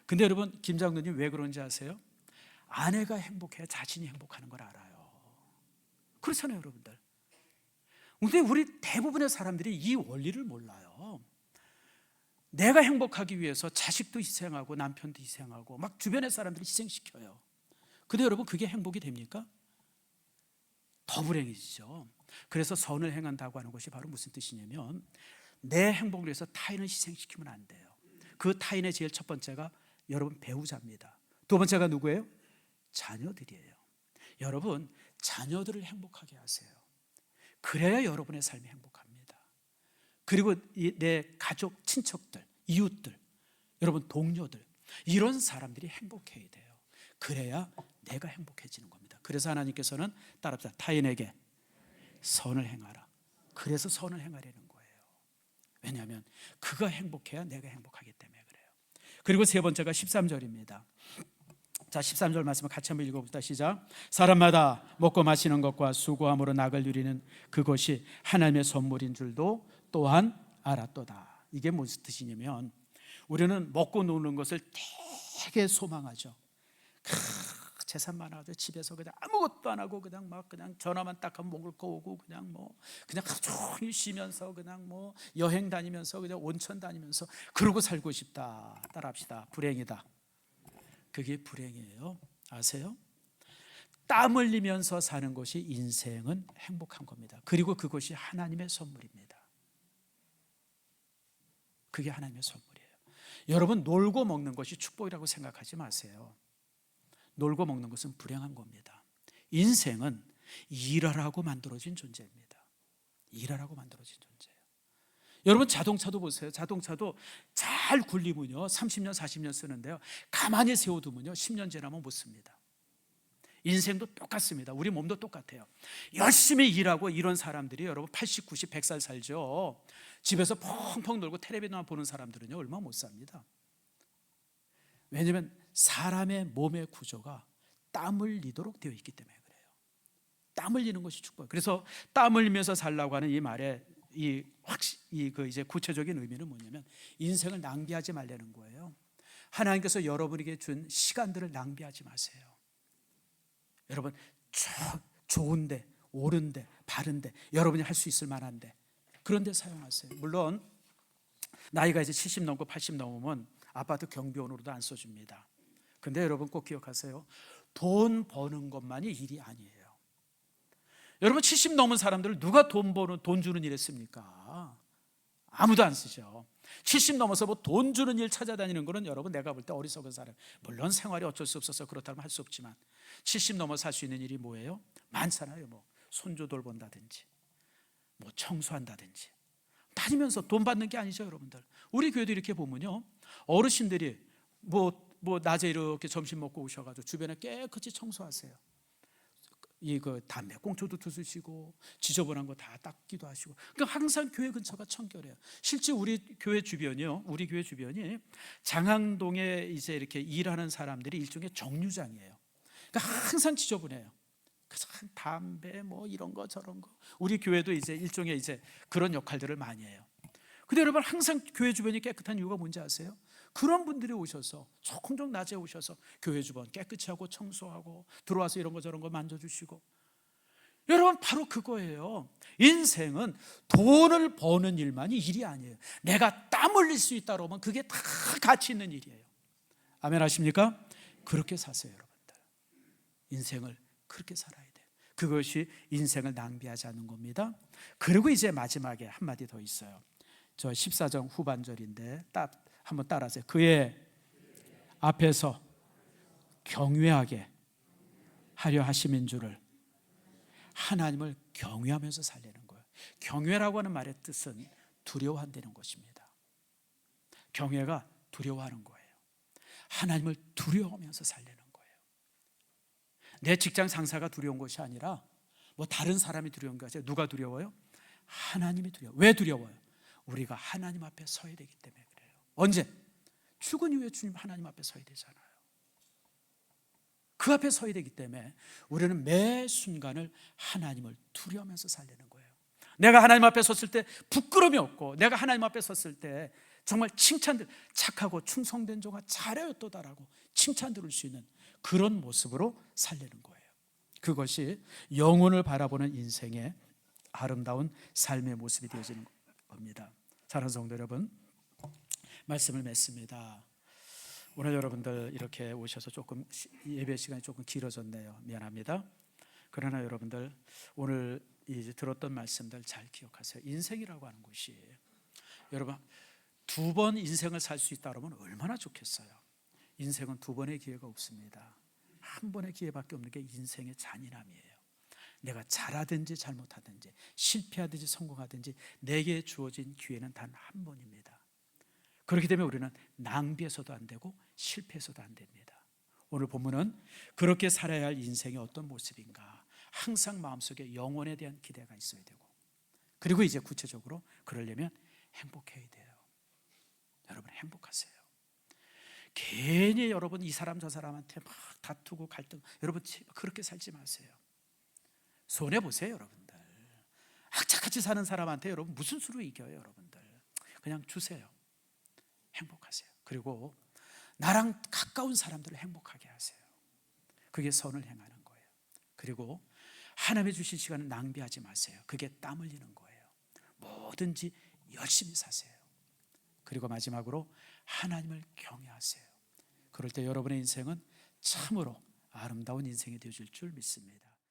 근데 여러분, 김 장로님 왜 그런지 아세요? 아내가 행복해야 자신이 행복하는 걸 알아요. 그렇잖아요, 여러분들. 근데 우리 대부분의 사람들이 이 원리를 몰라요. 내가 행복하기 위해서 자식도 희생하고 남편도 희생하고 막 주변의 사람들을 희생시켜요. 근데 여러분, 그게 행복이 됩니까? 더 불행해지죠. 그래서 선을 행한다고 하는 것이 바로 무슨 뜻이냐면, 내 행복을 위해서 타인을 희생시키면 안 돼요. 그 타인의 제일 첫 번째가 여러분 배우자입니다. 두 번째가 누구예요? 자녀들이에요. 여러분, 자녀들을 행복하게 하세요. 그래야 여러분의 삶이 행복합니다. 그리고 내 가족, 친척들, 이웃들, 여러분 동료들, 이런 사람들이 행복해야 돼요. 그래야 내가 행복해지는 겁니다. 그래서 하나님께서는 따라합시다. 타인에게 선을 행하라. 그래서 선을 행하려는 거예요. 왜냐하면 그가 행복해야 내가 행복하기 때문에 그래요. 그리고 세 번째가 13절입니다. 자, 13절 말씀을 같이 한번 읽어봅시다. 시작. 사람마다 먹고 마시는 것과 수고함으로 낙을 누리는 그것이 하나님의 선물인 줄도 또한 알았도다. 이게 무슨 뜻이냐면, 우리는 먹고 노는 것을 되게 소망하죠. 재산 많아가지고 집에서 그냥 아무것도 안 하고 그냥 막 그냥 전화만 딱 하면 먹을 거 오고 그냥 그냥 하루 종일 쉬면서 그냥 여행 다니면서 그냥 온천 다니면서 그러고 살고 싶다. 따라합시다. 불행이다. 그게 불행이에요. 아세요? 땀 흘리면서 사는 것이 인생은 행복한 겁니다. 그리고 그것이 하나님의 선물입니다. 그게 하나님의 선물이에요. 여러분, 놀고 먹는 것이 축복이라고 생각하지 마세요. 놀고 먹는 것은 불행한 겁니다. 인생은 일하라고 만들어진 존재입니다. 일하라고 만들어진 존재예요. 여러분, 자동차도 보세요. 자동차도 잘 굴리면요 30년 40년 쓰는데요, 가만히 세워두면요 10년 지나면 못 씁니다. 인생도 똑같습니다. 우리 몸도 똑같아요. 열심히 일하고 이런 사람들이 여러분 80, 90, 100살 살죠. 집에서 펑펑 놀고 텔레비전만 보는 사람들은요 얼마 못 삽니다. 왜냐하면 사람의 몸의 구조가 땀 흘리도록 되어 있기 때문에 그래요. 땀 흘리는 것이 축복. 그래서 땀 흘리면서 살라고 하는 이 말에 이제 구체적인 의미는 뭐냐면 인생을 낭비하지 말라는 거예요. 하나님께서 여러분에게 준 시간들을 낭비하지 마세요. 여러분, 좋은데, 옳은데, 바른데, 여러분이 할 수 있을 만한데 그런 데 사용하세요. 물론 나이가 이제 70 넘고 80 넘으면 아파트 경비원으로도 안 써줍니다. 근데 여러분 꼭 기억하세요. 돈 버는 것만이 일이 아니에요. 여러분, 70 넘은 사람들을 누가 돈 주는 일 했습니까? 아무도 안 쓰죠. 70 넘어서 뭐 돈 주는 일 찾아다니는 거는 여러분 내가 볼 때 어리석은 사람. 물론 생활이 어쩔 수 없어서 그렇다면 할 수 없지만 70 넘어서 할 수 있는 일이 뭐예요? 많잖아요. 뭐 손주 돌본다든지 뭐 청소한다든지 다니면서 돈 받는 게 아니죠. 여러분들, 우리 교회도 이렇게 보면요, 어르신들이 뭐 낮에 이렇게 점심 먹고 오셔가지고 주변에 깨끗이 청소하세요. 담배 꽁초도 두시고 지저분한 거 다 닦기도 하시고. 그러니까 항상 교회 근처가 청결해요. 실제 우리 교회 주변이 장항동에 이제 이렇게 일하는 사람들이 일종의 정류장이에요. 그러니까 항상 지저분해요. 그래서 담배 뭐 이런 거 저런 거. 우리 교회도 이제 일종의 이제 그런 역할들을 많이 해요. 근데 여러분, 항상 교회 주변이 깨끗한 이유가 뭔지 아세요? 그런 분들이 오셔서 조금 낮에 오셔서 교회 주변 깨끗이 하고 청소하고 들어와서 이런 거 저런 거 만져주시고. 여러분, 바로 그거예요. 인생은 돈을 버는 일만이 일이 아니에요. 내가 땀 흘릴 수 있다 그러면 그게 다 가치 있는 일이에요. 아멘 하십니까? 그렇게 사세요. 여러분들, 인생을 그렇게 살아야 돼요. 그것이 인생을 낭비하지 않는 겁니다. 그리고 이제 마지막에 한마디 더 있어요. 저 14장 후반절인데 한번 따라하세요. 그의 앞에서 경외하게 하려 하심인 줄을. 하나님을 경외하면서 살려는 거예요. 경외라고 하는 말의 뜻은 두려워한다는 것입니다. 경외가 두려워하는 거예요. 하나님을 두려워하면서 살려는 거예요. 내 직장 상사가 두려운 것이 아니라 뭐 다른 사람이 두려운 것이 아니라 누가 두려워요? 하나님이 두려워요. 왜 두려워요? 우리가 하나님 앞에 서야 되기 때문에 그래요. 언제? 죽은 이후에 주님 하나님 앞에 서야 되잖아요. 그 앞에 서야 되기 때문에 우리는 매 순간을 하나님을 두려워하면서 살려는 거예요. 내가 하나님 앞에 섰을 때 부끄러움이 없고, 내가 하나님 앞에 섰을 때 정말 칭찬들, 착하고 충성된 종아 잘하였도다라고 칭찬 들을 수 있는 그런 모습으로 살려는 거예요. 그것이 영혼을 바라보는 인생의 아름다운 삶의 모습이 되어지는 겁니다. 사랑하는 성도 여러분, 말씀을 맺습니다. 오늘 여러분들 이렇게 오셔서 조금 예배 시간이 조금 길어졌네요. 미안합니다. 그러나 여러분들 오늘 이제 들었던 말씀들 잘 기억하세요. 인생이라고 하는 것이 여러분 2번 인생을 살 수 있다 그러면 얼마나 좋겠어요. 인생은 2번의 기회가 없습니다. 1번의 기회밖에 없는 게 인생의 잔인함이에요. 내가 잘하든지 잘못하든지 실패하든지 성공하든지 내게 주어진 기회는 단 1번입니다. 그렇기 때문에 우리는 낭비해서도 안 되고 실패해서도 안 됩니다. 오늘 본문은 그렇게 살아야 할 인생이 어떤 모습인가, 항상 마음속에 영혼에 대한 기대가 있어야 되고, 그리고 이제 구체적으로 그러려면 행복해야 돼요. 여러분, 행복하세요. 괜히 여러분 이 사람 저 사람한테 막 다투고 갈등, 여러분 그렇게 살지 마세요. 손해보세요. 여러분들 악착같이 사는 사람한테 여러분 무슨 수로 이겨요. 여러분들 그냥 주세요. 행복하세요. 그리고 나랑 가까운 사람들을 행복하게 하세요. 그게 선을 행하는 거예요. 그리고 하나님의 주신 시간을 낭비하지 마세요. 그게 땀 흘리는 거예요. 뭐든지 열심히 사세요. 그리고 마지막으로 하나님을 경외하세요. 그럴 때 여러분의 인생은 참으로 아름다운 인생이 되어질 줄 믿습니다.